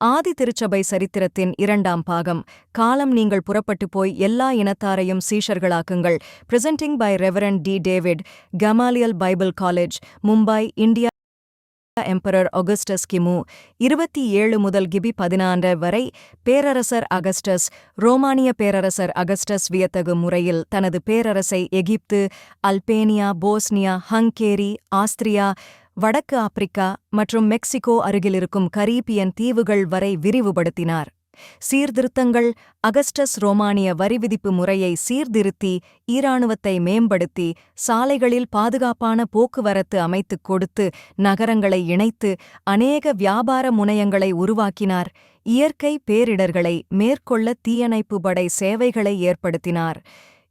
ஆதி திருச்சபை சரித்திரத்தின் 2ஆம் பாகம். காலம் நீங்கள் புறப்பட்டு போய் எல்லா இனத்தாரையும் சீஷர்களாக்குங்கள். Presenting by reverend T. David, Gamaliel Bible College, Mumbai, India. Emperor Augustus கிமு 27 முதல் கிபி 16 வரை பேரரசர் அகஸ்டஸ், ரோமானிய பேரரசர் அகஸ்டஸ் வியத்தகு முறையில் தனது பேரரசை எகிப்து, அல்பேனியா, போஸ்னியா, ஹங்கேரி, ஆஸ்திரியா, வடக்கு ஆப்பிரிக்கா மற்றும் மெக்சிகோ அருகிலிருக்கும் கரீபியன் தீவுகள் வரை விரிவுபடுத்தினார். சீர்திருத்தங்கள். அகஸ்டஸ் ரோமானிய வரிவிதிப்பு முறையை சீர்திருத்தி, ஈராணுவத்தை மேம்படுத்தி, சாலைகளில் பாதுகாப்பான போக்குவரத்து அமைத்துக் கொடுத்து, நகரங்களை இணைத்து, அநேக வியாபார முனையங்களை உருவாக்கினார். இயற்கை பேரிடர்களை மேற்கொள்ள தீயணைப்பு படை சேவைகளை ஏற்படுத்தினார்.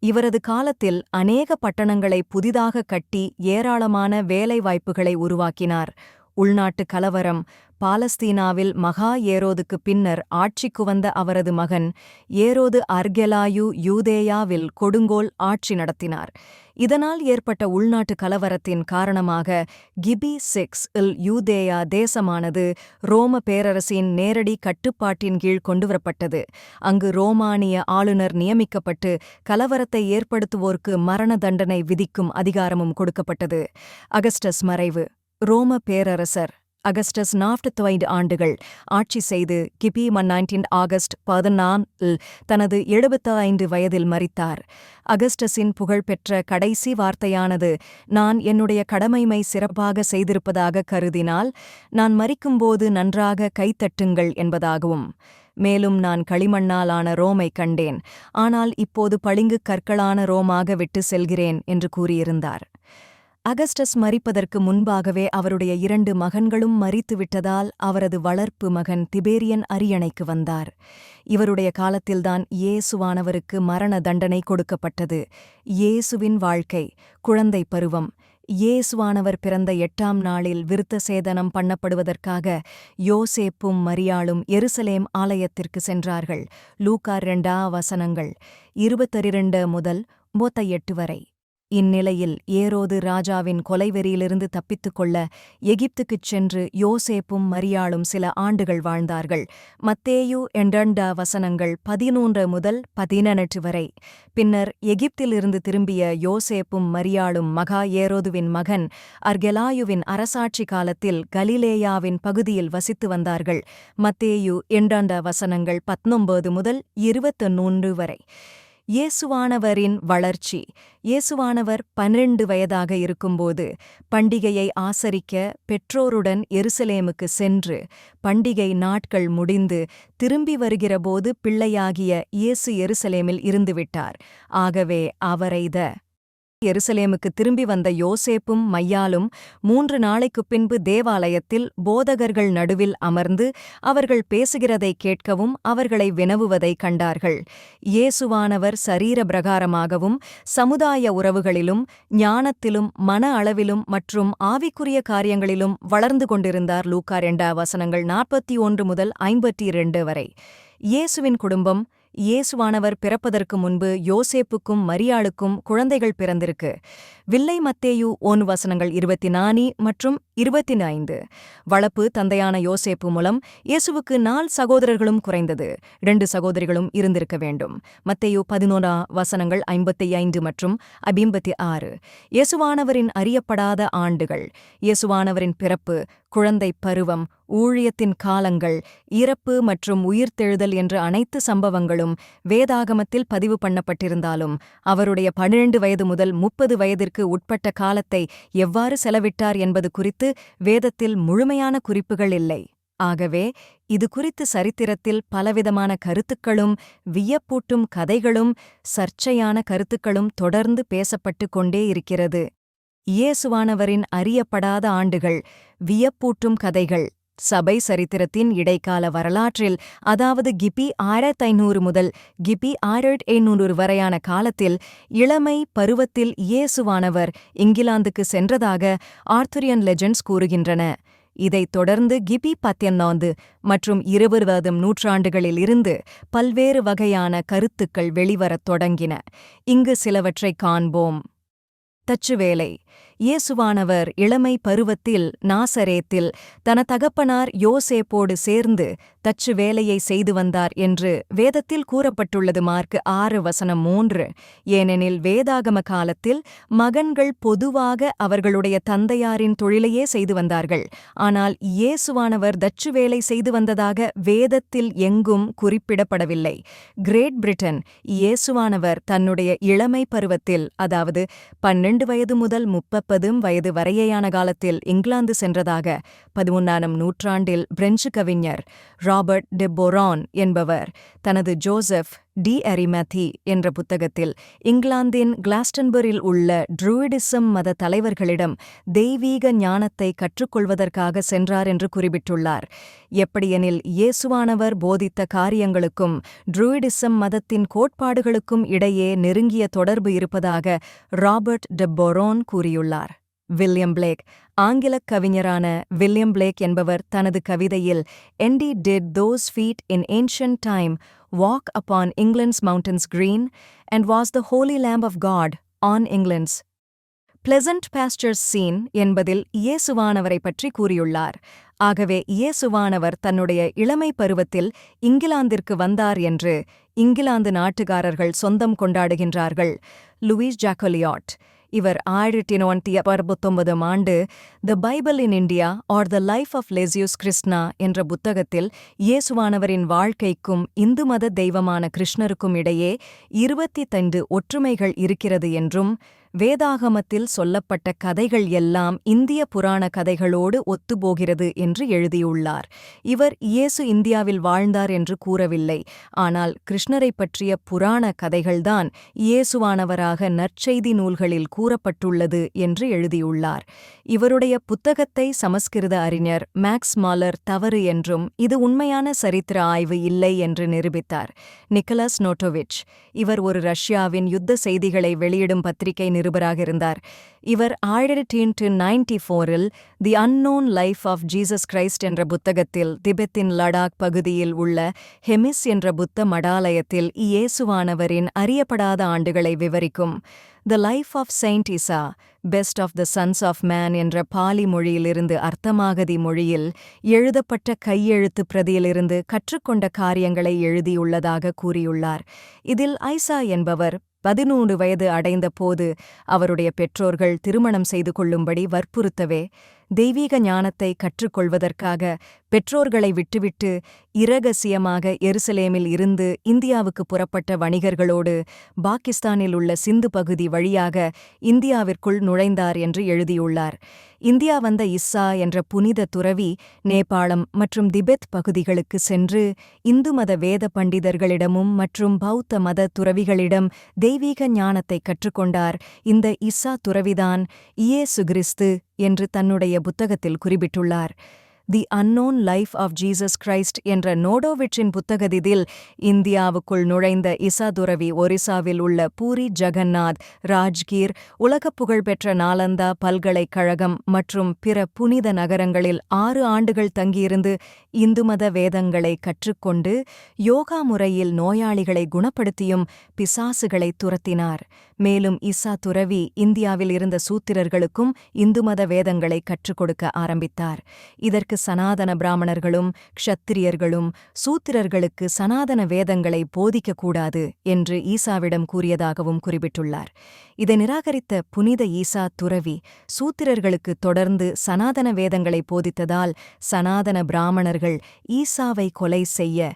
இவரது காலத்தில் அநேக பட்டணங்களை புதிதாக கட்டி ஏராளமான வேலைவாய்ப்புகளை உருவாக்கினார். உள்நாட்டு கலவரம். பாலஸ்தீனாவில் மகா ஏரோதுக்கு பின்னர் ஆட்சிக்கு வந்த அவரது மகன் ஏரோது அர்கெலாயு யூதேயாவில் கொடுங்கோல் ஆட்சி நடத்தினார். இதனால் ஏற்பட்ட உள்நாட்டு கலவரத்தின் காரணமாக கிபி 6 இல் யூதேயா தேசமானது ரோம பேரரசின் நேரடி கட்டுப்பாட்டின் கீழ் கொண்டுவரப்பட்டது. அங்கு ரோமானிய ஆளுநர் நியமிக்கப்பட்டு கலவரத்தை ஏற்படுத்துவோருக்கு மரண தண்டனை விதிக்கும் அதிகாரமும் கொடுக்கப்பட்டது. அகஸ்டஸ் மறைவு. ரோம பேரரசர் அகஸ்டஸ் 42 ஆண்டுகள் ஆட்சி செய்து கிபி 19 ஆகஸ்ட் 14 இல் தனது 75 வயதில் மரித்தார். அகஸ்டஸின் புகழ்பெற்ற கடைசி வார்த்தையானது, நான் என்னுடைய கடமைமை சிறப்பாக செய்திருப்பதாக கருதினால் நான் மரிக்கும்போது நன்றாக கைத்தட்டுங்கள் என்பதாகவும், மேலும் நான் களிமண்ணாலான ரோமை கண்டேன், ஆனால் இப்போது பளிங்கு கற்களான ரோமாக விட்டு செல்கிறேன் என்று கூறியிருந்தார். அகஸ்டஸ் மரிப்பதற்கு முன்பாகவே அவருடைய 2 மகன்களும் மரித்துவிட்டதால் அவரது வளர்ப்பு மகன் திபேரியன் அரியணைக்கு வந்தார். இவருடைய காலத்தில்தான் இயேசுவானவருக்கு மரண தண்டனை கொடுக்கப்பட்டது. இயேசுவின் வாழ்க்கை. குழந்தை பருவம். இயேசுவானவர் பிறந்த 8ஆம் நாளில் விருத்த சேதனம் பண்ணப்படுவதற்காக யோசேப்பும் மரியாளும் எருசலேம் ஆலயத்திற்கு சென்றார்கள். லூக்கா 2 22 முதல் 38 வரை. இந்நிலையில் ஏரோது ராஜாவின் கொலைவெறியிலிருந்து தப்பித்துக்கொள்ள எகிப்துக்குச் சென்று யோசேப்பும் மரியாளும் சில ஆண்டுகள் வாழ்ந்தார்கள். மத்தேயு 2 13 முதல் 18 வரை. பின்னர் எகிப்திலிருந்து திரும்பிய யோசேப்பும் மரியாளும் மகா ஏரோதுவின் மகன் அர்கெலாயுவின் அரசாட்சி காலத்தில் கலிலேயாவின் பகுதியில் வசித்து வந்தார்கள். மத்தேயு 2 19 முதல் 23 வரை. இயேசுவானவரின் வளர்ச்சி. இயேசுவானவர் 12 வயதாக இருக்கும்போது பண்டிகையை ஆசரிக்க பெற்றோருடன் எருசலேமுக்கு சென்று, பண்டிகை நாட்கள் முடிந்து திரும்பி வருகிறபோது பிள்ளையாகிய இயேசு எருசலேமில் இருந்துவிட்டார். ஆகவே அவரை எருசலேமுக்கு திரும்பி வந்த யோசேப்பும் மையாலும் 3 நாளைக்குப் பின்பு தேவாலயத்தில் போதகர்கள் நடுவில் அமர்ந்து அவர்கள் பேசுகிறதை கேட்கவும் அவர்களை வினவுவதை கண்டார்கள். இயேசுவானவர் சரீர பிரகாரமாகவும் சமுதாய உறவுகளிலும் ஞானத்திலும் மன அளவிலும் மற்றும் ஆவிக்குரிய காரியங்களிலும் வளர்ந்து கொண்டிருந்தார். லூக்கா 2 41 முதல் 52 வரை. இயேசுவின் குடும்பம். இயேசுவானவர் பிறப்பதற்கு முன்பு யோசேப்புக்கும் மரியாளுக்கும் குழந்தைகள் பிறந்திருக்கு. வில்லை மத்தேயு 1 24 மற்றும் 25. வளப்பு. தந்தையான யோசேப்பு மூலம் இயேசுவுக்கு 4 சகோதரர்களும் குறைந்தது 2 சகோதரிகளும் இருந்திருக்க வேண்டும். மத்தேயு 11 55 மற்றும் 56. இயேசுவானவரின் அறியப்படாத ஆண்டுகள். இயேசுவானவரின் பிறப்பு, குழந்தை பருவம், ஊழியத்தின் காலங்கள், இறப்பு மற்றும் உயிர்த்தெழுதல் என்ற அனைத்து சம்பவங்களும் வேதாகமத்தில் பதிவு பண்ணப்பட்டிருந்தாலும் அவருடைய 12 வயது முதல் 30 வயதிற்கு உட்பட்ட காலத்தை எவ்வாறு செலவிட்டார் என்பது குறித்து வேதத்தில் முழுமையான குறிப்புகள் இல்லை. ஆகவே இது குறித்து சரித்திரத்தில் பலவிதமான கருத்துக்களும் வியப்பூட்டும் கதைகளும் சர்ச்சையான கருத்துக்களும் தொடர்ந்து பேசப்பட்டு கொண்டே இருக்கிறது. இயேசுவானவரின் அறியப்படாத ஆண்டுகள். வியப்பூட்டும் கதைகள். சபை சரித்திரத்தின் இடைக்கால வரலாற்றில், அதாவது கிபி 1500 முதல் கிபி 1800 வரையான காலத்தில் இளமை பருவத்தில் இயேசுவானவர் இங்கிலாந்துக்கு சென்றதாக ஆர்த்துரியன் லெஜெண்ட்ஸ் கூறுகின்றன. இதைத் தொடர்ந்து கிபி 19 மற்றும் 20ஆம் நூற்றாண்டுகளில் இருந்து பல்வேறு வகையான கருத்துக்கள் வெளிவரத் தொடங்கின. இங்கு சிலவற்றைக் காண்போம். தச்சுவேலை. இயேசுவானவர் இளமை பருவத்தில் நாசரேத்தில் தன தகப்பனார் யோசேப்போடு சேர்ந்து தச்சு வேலையை செய்து வந்தார் என்று வேதத்தில் கூறப்பட்டுள்ளது. மார்க் 6:3. ஏனெனில் வேதாகம காலத்தில் மகன்கள் பொதுவாக அவர்களுடைய தந்தையாரின் தொழிலையே செய்து வந்தார்கள். ஆனால் இயேசுவானவர் தச்சு வேலை செய்து வந்ததாக வேதத்தில் எங்கும் குறிப்பிடப்படவில்லை. கிரேட் பிரிட்டன் இயேசுவானவர் தன்னுடைய இளமை பருவத்தில், அதாவது 12 வயது முதல் 30 வயது வரையேயான காலத்தில் இங்கிலாந்து சென்றதாக 13ஆம் நூற்றாண்டில் பிரெஞ்சு கவிஞர் ராபர்ட் டெ பொரான் என்பவர் தனது ஜோசப் டி அரிமதி என்ற புத்தகத்தில் இங்கிலாந்தின் கிளாஸ்டன்பரில் உள்ள ட்ரூயிடிசம் மத தலைவர்களிடம் தெய்வீக ஞானத்தை கற்றுக்கொள்வதற்காக சென்றார் என்று குறிப்பிட்டுள்ளார். எப்படியெனில் இயேசுவானவர் போதித்த காரியங்களுக்கும் ட்ரூயிடிசம் மதத்தின் கோட்பாடுகளுக்கும் இடையே நெருங்கிய தொடர்பு இருப்பதாக ராபர்ட் டெ பொரான் கூறியுள்ளார். வில்லியம் பிளேக் ஆங்கிலக் கவிஞரான வில்லியம் பிளேக் என்பவர் தனது கவிதையில் "Endy did those feet in ancient time walk upon England's mountains green, and was the holy Lamb of God on England's pleasant pastures seen" என்பதில் இயேசுவானவரை பற்றி கூறியுள்ளார். ஆகவே இயேசுவானவர் தன்னுடைய இளமை பருவத்தில் இங்கிலாந்திற்கு வந்தார் என்று இங்கிலாந்து நாட்டுக்காரர்கள் சொந்தம் கொண்டாடுகின்றார்கள். லூயிஸ் ஜாக்கோலியாட் இவர் 1969ஆம் ஆண்டு the Bible in India or the life of Iezeus Krishna என்ற புத்தகத்தில் இயேசுவானவரின் வாழ்க்கைக்கும் இந்து மத தெய்வமான கிருஷ்ணருக்கும் இடையே 25 ஒற்றுமைகள் இருக்கிறது என்றும் வேதாகமத்தில் சொல்லப்பட்ட கதைகள் எல்லாம் இந்திய புராண கதைகளோடு ஒத்துப்போகிறது என்று எழுதியுள்ளார். இவர் இயேசு இந்தியாவில் வாழ்ந்தார் என்று கூறவில்லை. ஆனால் கிருஷ்ணரை பற்றிய புராண கதைகள்தான் இயேசுவானவராக நற்செய்தி நூல்களில் கூறப்பட்டுள்ளது என்று எழுதியுள்ளார். இவருடைய புத்தகத்தை சமஸ்கிருத அறிஞர் மேக்ஸ் மாலர் தவறு என்றும் இது உண்மையான சரித்திர ஆய்வு இல்லை என்று நிரூபித்தார். நிக்கலஸ் நோட்டோவிச் இவர் ஒரு ரஷ்யாவின் யுத்த செய்திகளை வெளியிடும் பத்திரிகை நிருபராக இருந்தார். இவர் 1994இல் the unknown life of Jesus Christ என்ற புத்தகத்தில் திபெத்தின் லடாக் பகுதியில் உள்ள ஹெமிஸ் என்ற புத்த மடாலயத்தில் இயேசுவானவரின் அறியப்படாத ஆண்டுகளை விவரிக்கும் the life of saint Issa best of the sons of man என்ற பாலி மொழியிலிருந்து அர்த்தமாகதி மொழியில் எழுதப்பட்ட கையெழுத்து பிரதியிலிருந்து கற்றுக்கொண்ட காரியங்களை எழுதியுள்ளதாக கூறியுள்ளார். இதில் ஐசா என்பவர் 13 வயது அடைந்த போது அவருடைய பெற்றோர்கள் திருமணம் செய்து கொள்ளும்படி வற்புறுத்தவே தெய்வீக ஞானத்தை கற்றுக்கொள்வதற்காக பெற்றோர்களை விட்டுவிட்டு இரகசியமாக எருசலேமில் இருந்து இந்தியாவுக்கு புறப்பட்ட வணிகர்களோடு பாகிஸ்தானில் உள்ள சிந்து பகுதி வழியாக இந்தியாவிற்குள் நுழைந்தார் என்று எழுதியுள்ளார். இந்தியா வந்த இஸ்ஸா என்ற புனித துறவி நேபாளம் மற்றும் திபெத் பகுதிகளுக்கு சென்று இந்து மத வேத பண்டிதர்களிடமும் மற்றும் பௌத்த மத துறவிகளிடம் தெய்வீக ஞானத்தை கற்றுக்கொண்டார். இந்த இஸ்ஸா துறவிதான் இயேசு கிறிஸ்து என்று தன்னுடைய புத்தகத்தில் குறிப்பிட்டுள்ளார். The unknown life of Jesus Christ என்ற நோடோவிச்சின் புத்தகத்தில் இந்தியாவுக்குள் நுழைந்த இசா துறவி ஒரிசாவில் உள்ள பூரி ஜெகநாத், ராஜ்கீர், உலகப் புகழ்பெற்ற நாலந்தா பல்கலைக்கழகம் மற்றும் பிற புனித நகரங்களில் 6 ஆண்டுகள் தங்கியிருந்து இந்து மத வேதங்களை கற்றுக்கொண்டு யோகா முறையில் நோயாளிகளை குணப்படுத்தியும் பிசாசுகளை துரத்தினார். மேலும் இசா துறவி இந்தியாவில் இருந்த சூத்திரர்களுக்கும் இந்து மத வேதங்களை கற்றுக் கொடுக்க ஆரம்பித்தார். இதற்கு சனாதன பிராமணர்களும் க்ஷத்திரியர்களும் சூத்திரர்களுக்கு சனாதன வேதங்களை போதிக்கக்கூடாது என்று ஈசாவிடம் கூறியதாகவும் குறிப்பிட்டுள்ளார். இதை நிராகரித்த புனித ஈசா துறவி சூத்திரர்களுக்கு தொடர்ந்து சனாதன வேதங்களை போதித்ததால் சனாதன பிராமணர்கள் ஈசாவை கொலை செய்ய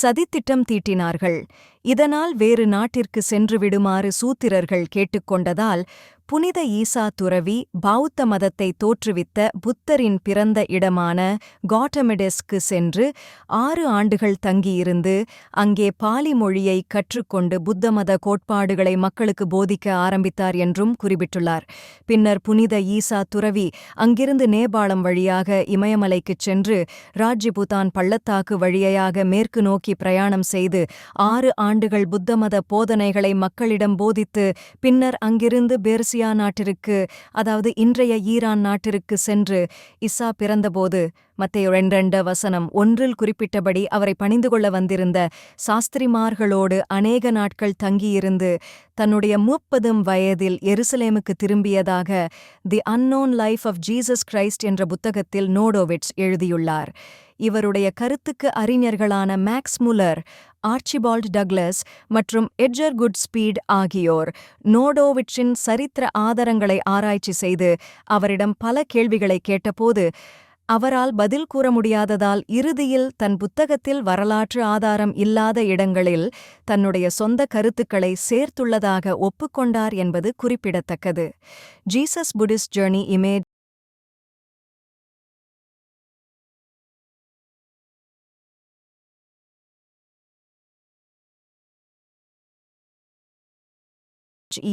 சதித்திட்டம் தீட்டினார்கள். இதனால் வேறு நாட்டிற்கு சென்று விடுமாறு சூத்திரர்கள் கேட்டுக்கொண்டதால் புனித ஈசா துறவி பௌத்த மதத்தை தோற்றுவித்த புத்தரின் பிறந்த இடமான காட்டமெடெஸ்க்கு சென்று 6 ஆண்டுகள் தங்கியிருந்து அங்கே பாலி மொழியை கற்றுக்கொண்டு புத்த மத கோட்பாடுகளை மக்களுக்கு போதிக்க ஆரம்பித்தார் என்றும் குறிப்பிட்டுள்ளார். பின்னர் புனித ஈசா துறவி அங்கிருந்து நேபாளம் வழியாக இமயமலைக்குச் சென்று ராஜ்யபுதான் பள்ளத்தாக்கு வழியாக மேற்கு நோக்கி பிரயாணம் செய்து 6 ஆண்டுகள் புத்த மத போதனைகளை மக்களிடம் போதித்து பின்னர் அங்கிருந்து பெர்சியா கப்படோசியா நாட்டிற்கு, அதாவது இன்றைய ஈரான் நாட்டிற்கு சென்று இசா பிறந்தபோது மத்தேயு 2:1 குறிப்பிட்டபடி அவரை பணிந்து கொள்ள வந்திருந்த சாஸ்திரிமார்களோடு அநேக நாட்கள் தங்கியிருந்து தன்னுடைய 30 வயதில் எருசலேமுக்கு திரும்பியதாக the unknown life of Jesus Christ என்ற புத்தகத்தில் நோடோவிட்ஸ் எழுதியுள்ளார். இவருடைய கருத்துக்கு அறிஞர்களான மேக்ஸ் முல்லர், ஆர்ச்சிபால்ட் டக்ளஸ் மற்றும் எட்ஜர் குட்ஸ்பீட் ஆகியோர் நோடோவிட்ஸின் சரித்திர ஆதாரங்களை ஆராய்ச்சி செய்து அவரிடம் பல கேள்விகளை கேட்டபோது அவரால் பதில் கூற முடியாததால் இறுதியில் தன் புத்தகத்தில் வரலாற்று ஆதாரம் இல்லாத இடங்களில் தன்னுடைய சொந்த கருத்துக்களை சேர்த்துள்ளதாக ஒப்புக்கொண்டார் என்பது குறிப்பிடத்தக்கது. ஜீசஸ் புத்திஸ்ட் ஜர்னி இமேஜ்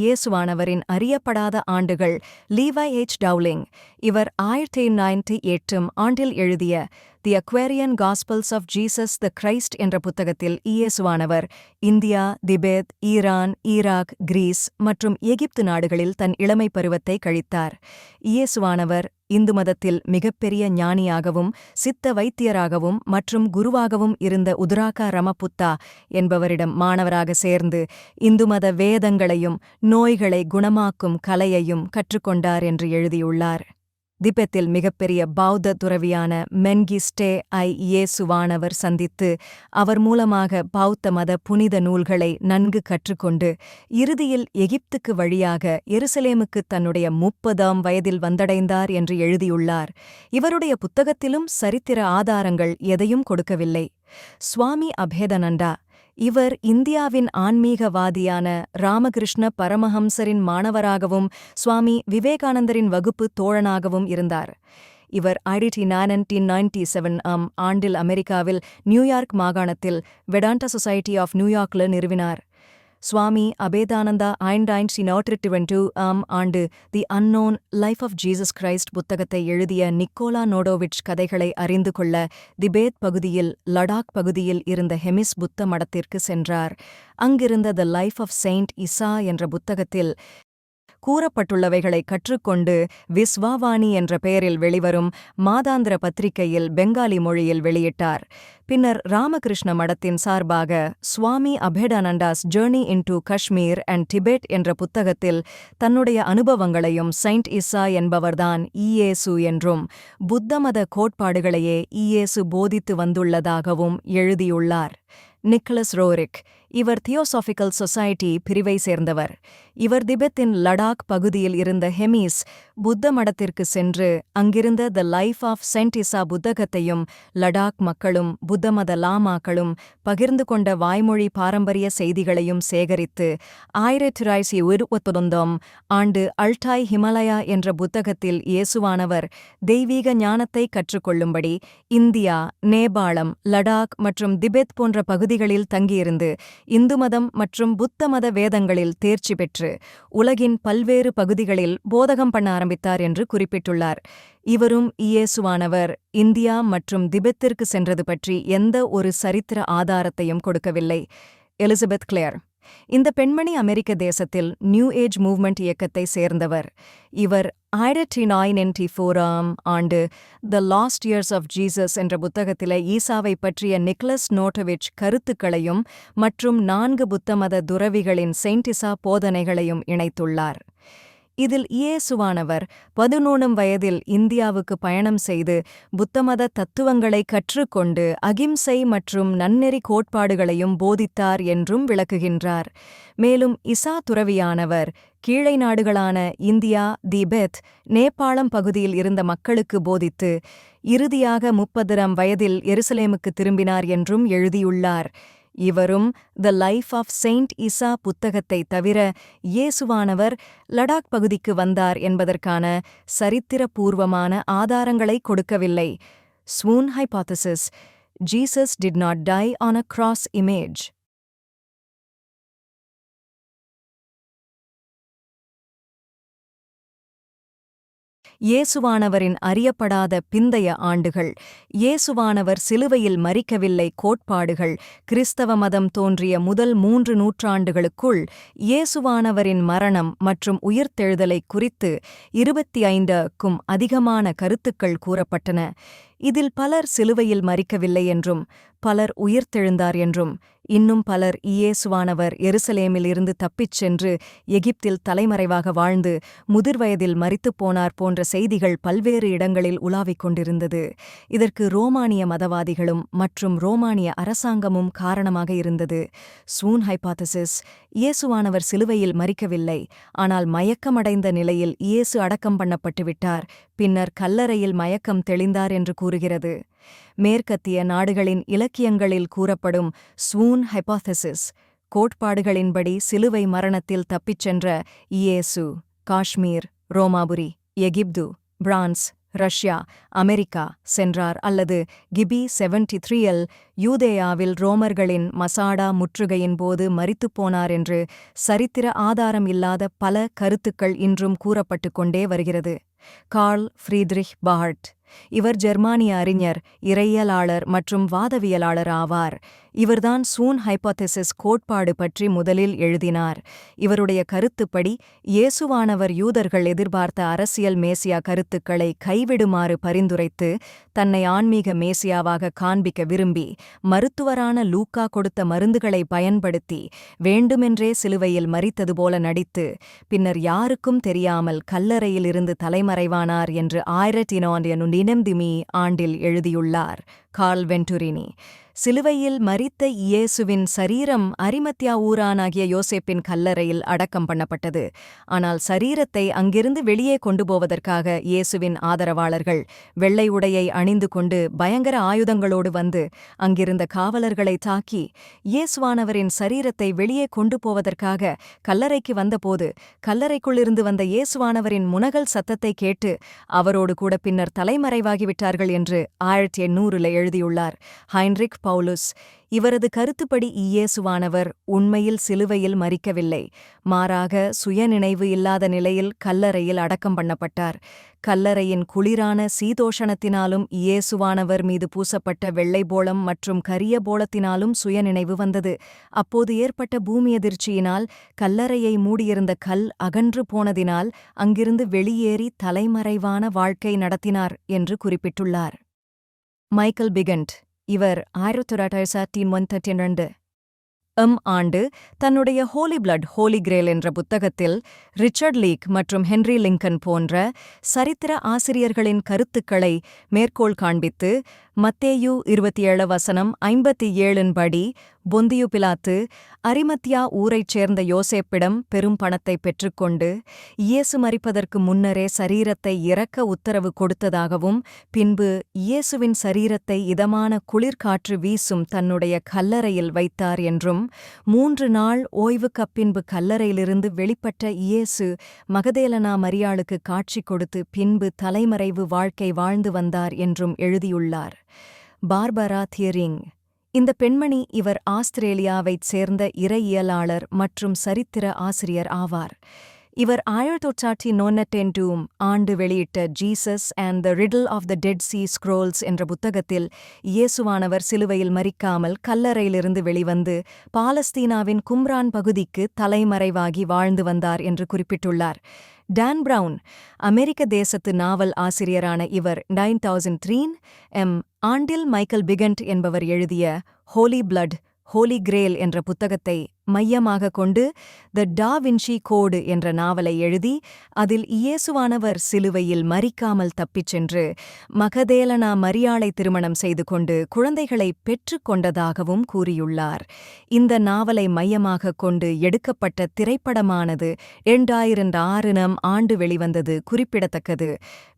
இயேசுவானவரின் அறியப்படாத ஆண்டுகள். லீவை எச் டவுலிங் இவர் 1908 ஆண்டில் எழுதிய the Aquarian gospels of Jesus the Christ என்ற புத்தகத்தில் இயேசுவானவர் India, Tibet, Iran, Iraq, Greece மற்றும் எகிப்து நாடுகளில் தன் இளமை பருவத்தை கழித்தார். இயேசுவானவர் இந்து மதத்தில் மிகப்பெரிய ஞானியாகவும் சித்த வைத்தியராகவும் மற்றும் குருவாகவும் இருந்த உதுராகா ரமபுத்தா என்பவரிடம் மாணவராக சேர்ந்து இந்து மத வேதங்களையும் நோய்களை குணமாக்கும் கலையையும் கற்றுக்கொண்டார் என்று எழுதியுள்ளார். திபெத்தில் மிகப்பெரிய பௌத்த துறவியான மென்கிஸ்டே ஐ இயேசுவானவர் சந்தித்து அவர் மூலமாக பௌத்த மத புனித நூல்களை நன்கு கற்றுக்கொண்டு இறுதியில் எகிப்துக்கு வழியாக எருசலேமுக்கு தன்னுடைய 30ஆம் வயதில் வந்தடைந்தார் என்று எழுதியுள்ளார். இவருடைய புத்தகத்திலும் சரித்திர ஆதாரங்கள் எதையும் கொடுக்கவில்லை. சுவாமி அபேதானந்தா இவர் இந்தியாவின் ஆன்மீகவாதியான ராமகிருஷ்ண பரமஹம்சரின் மாணவராகவும் சுவாமி விவேகானந்தரின் வகுப்பு தோழனாகவும் இருந்தார். இவர் 1997 ஆண்டில் அமெரிக்காவில் நியூயார்க் மாகாணத்தில் வெடாண்டா சொசைட்டி ஆஃப் நியூயார்க்ல நிறுவினார். சுவாமி அபேதானந்தா 1922 ஆண்டு the unknown life of Jesus Christ புத்தகத்தை எழுதிய நிக்கோலா நோடோவிட்ஸ் கதைகளை அறிந்து கொள்ள திபேத் பகுதியில் லடாக் பகுதியில் இருந்த ஹெமிஸ் புத்த மடத்திற்கு சென்றார். அங்கிருந்த the life of saint Issa என்ற புத்தகத்தில் கூறப்பட்டுள்ளவைகளை கற்றுக்கொண்டு விஸ்வாவாணி என்ற பெயரில் வெளிவரும் மாதாந்திர பத்திரிகையில் பெங்காலி மொழியில் வெளியிட்டார். பின்னர் ராமகிருஷ்ண மடத்தின் சார்பாக Swami Abhedananda's journey into Kashmir and Tibet என்ற புத்தகத்தில் தன்னுடைய அனுபவங்களையும் செயின்ட் இசா என்பவர்தான் இயேசு என்றும் புத்தமத கோட்பாடுகளையே இயேசு போதித்து வந்துள்ளதாகவும் எழுதியுள்ளார். நிக்கலஸ் ரோரிக் இவர் தியோசாபிக்கல் சொசைட்டி பிரிவை சேர்ந்தவர். இவர் திபெத்தின் லடாக் பகுதியில் இருந்த ஹெமிஸ் புத்த மடத்திற்கு சென்று அங்கிருந்த the life of saint Issa புத்தகத்தையும் லடாக் மக்களும் புத்தமத லாமாக்களும் பகிர்ந்து கொண்ட வாய்மொழி பாரம்பரிய செய்திகளையும் சேகரித்து 1929 ஆண்டு அல்டாய் ஹிமாலயா என்ற புத்தகத்தில் இயேசுவானவர் தெய்வீக ஞானத்தை கற்றுக்கொள்ளும்படி இந்தியா, நேபாளம், லடாக் மற்றும் திபெத் போன்ற பகுதிகளில் தங்கியிருந்து இந்து மதம் மற்றும் புத்த மத வேதங்களில் தேர்ச்சி பெற்று உலகின் பல்வேறு பகுதிகளில் போதகம் பண்ண ஆரம்பித்தார் என்று குறிப்பிட்டுள்ளார். இவரும் இயேசுவானவர் இந்தியா மற்றும் திபெத்திற்கு சென்றது பற்றி எந்த ஒரு சரித்திர ஆதாரத்தையும் கொடுக்கவில்லை. எலிசபெத் கிளேர் இந்த பெண்மணி அமெரிக்க தேசத்தில் நியூ ஏஜ் மூவ்மெண்ட் இயக்கத்தை சேர்ந்தவர். இவர் 1994 ஆண்டு the lost years of Jesus என்ற புத்தகத்திலே ஈசாவை பற்றிய நிக்கலஸ் நோடோவிட்ஸ் கருத்துக்களையும் மற்றும் 4 புத்தமத துறவிகளின் செயின்ட் இசா போதனைகளையும் இணைத்துள்ளார். இதில் இயேசுவானவர் 11 வயதில் இந்தியாவுக்கு பயணம் செய்து புத்தமத தத்துவங்களை கற்றுக்கொண்டு அகிம்சை மற்றும் நன்னெறி கோட்பாடுகளையும் போதித்தார் என்றும் விளக்குகின்றார். மேலும் இசா துறவியானவர் கீழை நாடுகளான இந்தியா, திபெத், நேபாளம் பகுதியில் இருந்த மக்களுக்கு போதித்து இறுதியாக 30ஆம் வயதில் எருசலேமுக்கு திரும்பினார் என்றும் எழுதியுள்ளார். இவரும் the life of saint Issa புத்தகத்தை தவிர இயேசுவானவர் லடாக் பகுதிக்கு வந்தார் என்பதற்கான சரித்திரபூர்வமான ஆதாரங்களை கொடுக்கவில்லை. Swoon hypothesis Jesus did not die on a cross image. இயேசுவானவரின் அறியப்படாத பிந்தைய ஆண்டுகள், இயேசுவானவர் சிலுவையில் மரிக்கவில்லை கோட்பாடுகள், கிறிஸ்தவ மதம் தோன்றிய முதல் 3 நூற்றாண்டுகளுக்குள் இயேசுவானவரின் மரணம் மற்றும் உயிர்த்தெழுதலை குறித்து 25க்கும் அதிகமான கருத்துக்கள் கூறப்பட்டன. இதில் பலர் சிலுவையில் மரிக்கவில்லை என்றும், பலர் உயிர்த்தெழுந்தார் என்றும், இன்னும் பலர் இயேசுவானவர் எருசலேமில் இருந்து தப்பிச் சென்று எகிப்தில் தலைமறைவாக வாழ்ந்து முதிர்வயதில் மரித்துப் போனார் போன்ற செய்திகள் பல்வேறு இடங்களில் உலாவிக் கொண்டிருந்தது. இதற்கு ரோமானிய மதவாதிகளும் மற்றும் ரோமானிய அரசாங்கமும் காரணமாக இருந்தது. ஸ்வூன் ஹைபாதசிஸ், இயேசுவானவர் சிலுவையில் மரிக்கவில்லை, ஆனால் மயக்கமடைந்த நிலையில் இயேசு அடக்கம் பண்ணப்பட்டு விட்டார், பின்னர் கல்லறையில் மயக்கம் தெளிந்தார் என்று கூறுகிறது. மேற்கத்திய நாடுகளின் இலக்கியங்களில் கூறப்படும் ஸ்வூன் ஹைபாதசிஸ் கோட்பாடுகளின்படி சிலுவை மரணத்தில் தப்பிச் சென்ற இயேசு காஷ்மீர், ரோமாபுரி, எகிப்து, பிரான்ஸ், ரஷ்யா, அமெரிக்கா சென்றார் அல்லது கிபி 73 யூதேயாவில் ரோமர்களின் மசாடா முற்றுகையின் போது மரித்துப் போனார் என்று சரித்திர ஆதாரம் இல்லாத பல கருத்துக்கள் இன்றும் கூறப்பட்டுக் கொண்டே வருகிறது. கார்ல் ஃப்ரீட்ரிச் பார்ட், இவர் ஜெர்மானிய அறிஞர், இறையியலாளர் மற்றும் வாதவியலாளர் ஆவார். இவர்தான் ஸ்வூன் ஹைபாதசிஸ் கோட்பாடு பற்றி முதலில் எழுதினார். இவருடைய கருத்துப்படி இயேசுவானவர் யூதர்கள் எதிர்பார்த்த அரசியல் மேசியா கருத்துக்களை கைவிடுமாறு பரிந்துரைத்து தன்னை ஆன்மீக மேசியாவாக காண்பிக்க விரும்பி மருத்துவரான லூக்கா கொடுத்த மருந்துகளை பயன்படுத்தி வேண்டுமென்றே சிலுவையில் மரித்தது போல நடித்து பின்னர் யாருக்கும் தெரியாமல் கல்லறையில் இருந்து தலைமறைவானார் என்று 1919 ஆண்டில் எழுதியுள்ளார். கார்ல் வென்டுரினி, சிலுவையில் மரித்த இயேசுவின் சரீரம் அரிமத்தியா ஊரானாகிய யோசேப்பின் கல்லறையில் அடக்கம் பண்ணப்பட்டது. ஆனால் சரீரத்தை அங்கிருந்து வெளியே கொண்டு போவதற்காக இயேசுவின் ஆதரவாளர்கள் வெள்ளை உடையை அணிந்து கொண்டு பயங்கர ஆயுதங்களோடு வந்து அங்கிருந்த காவலர்களை தாக்கி இயேசுவானவரின் சரீரத்தை வெளியே கொண்டு போவதற்காக கல்லறைக்கு வந்தபோது கல்லறைக்குள்ளிருந்து வந்த இயேசுவானவரின் முனகல் சத்தத்தை கேட்டு அவரோடு கூட பின்னர் தலைமறைவாகிவிட்டார்கள் என்று 1800 எழுதியுள்ளார் ஹைன்ரிக் பவுலுஸ். இவரது கருத்துப்படி இயேசுவானவர் உண்மையில் சிலுவையில் மரிக்கவில்லை, மாறாக சுயநினைவு இல்லாத நிலையில் கல்லறையில் அடக்கம் பண்ணப்பட்டார். கல்லறையின் குளிரான சீதோஷணத்தினாலும் இயேசுவானவர் மீது பூசப்பட்ட வெள்ளை போளம் மற்றும் கரிய போளத்தினாலும் சுயநினைவு வந்தது. அப்போது ஏற்பட்ட பூமி அதிர்ச்சியினால் கல்லறையை மூடியிருந்த கல் அகன்று போனதினால் அங்கிருந்து வெளியேறி தலைமறைவான வாழ்க்கை நடத்தினார் என்று குறிப்பிட்டுள்ளார். மைக்கேல் பிகண்ட், இவர் 1932 ஆண்டு தன்னுடைய ஹோலி பிளட் ஹோலி கிரேல் என்ற புத்தகத்தில் ரிச்சர்ட் லீக் மற்றும் ஹென்றி லிங்கன் போன்ற சரித்திர ஆசிரியர்களின் கருத்துக்களை மேற்கோள் காண்பித்து மத்தேயு 27:57 படி பொந்தியு பிலாத்து அரிமத்தியா ஊரைச் சேர்ந்த யோசேப்பிடம் பெரும் பணத்தை பெற்றுக்கொண்டு இயேசு மரிப்பதற்கு முன்னரே சரீரத்தை இறக்க உத்தரவு கொடுத்ததாகவும் பின்பு இயேசுவின் சரீரத்தை இதமான குளிர்காற்று வீசும் தன்னுடைய கல்லறையில் வைத்தார் என்றும் 3 நாள் ஓய்வுக்குப் பின்பு கல்லறையிலிருந்து வெளிப்பட்ட இயேசு மகதேலனா மரியாளுக்கு காட்சி கொடுத்து பின்பு தலைமறைவு வாழ்க்கை வாழ்ந்து வந்தார் என்றும் எழுதியுள்ளார். பார்பரா தியரிங், இந்த பெண்மணி இவர் ஆஸ்திரேலியாவைச் சேர்ந்த இறையியலாளர் மற்றும் சரித்திர ஆசிரியர் ஆவார். இவர் 1992 ஆண்டு வெளியிட்ட Jesus and the riddle of the Dead Sea scrolls என்ற புத்தகத்தில் இயேசுவானவர் சிலுவையில் மரிக்காமல் கல்லறையிலிருந்து வெளிவந்து பாலஸ்தீனாவின் கும்ரான் பகுதிக்கு தலைமறைவாகி வாழ்ந்து வந்தார் என்று குறிப்பிட்டுள்ளார். டான் பிரவுன், அமெரிக்க தேசத்து நாவல் ஆசிரியரான இவர் 2003 ஆண்டில் மைக்கேல் பிகண்ட் என்பவர் எழுதிய ஹோலி பிளட் ஹோலி கிரேல் என்ற புத்தகத்தை மையமாக கொண்டு த டா வின்சி கோடு என்ற நாவலை எழுதி அதில் இயேசுவானவர் சிலுவையில் மரிக்காமல் தப்பிச் சென்று மகதேலனா மரியாளை திருமணம் செய்து கொண்டு குழந்தைகளை பெற்றுக் கொண்டதாகவும் கூறியுள்ளார். இந்த நாவலை மையமாக கொண்டு எடுக்கப்பட்ட திரைப்படமானது 2006 ஆண்டு வெளிவந்தது குறிப்பிடத்தக்கது.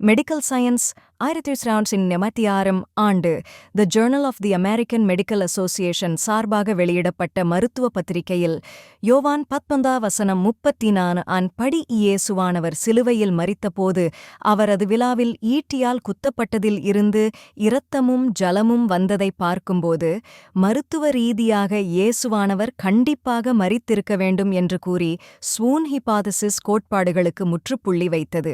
மெடிக்கல் சயின்ஸ் 1986 ஆண்டு the journal of the American medical association சார்பாக வெளியிடப்பட்ட மருத்துவ பத்திரிகையில் யோவான் 19:34 படி இயேசுவானவர் சிலுவையில் மரித்தபோது அவரது விழாவில் ஈட்டியால் குத்தப்பட்டதில் இருந்து இரத்தமும் ஜலமும் வந்ததை பார்க்கும்போது மருத்துவ ரீதியாக இயேசுவானவர் கண்டிப்பாக மரித்திருக்க வேண்டும் என்று கூறி ஸ்வூன் ஹிபாதசிஸ் கோட்பாடுகளுக்கு முற்றுப்புள்ளி வைத்தது.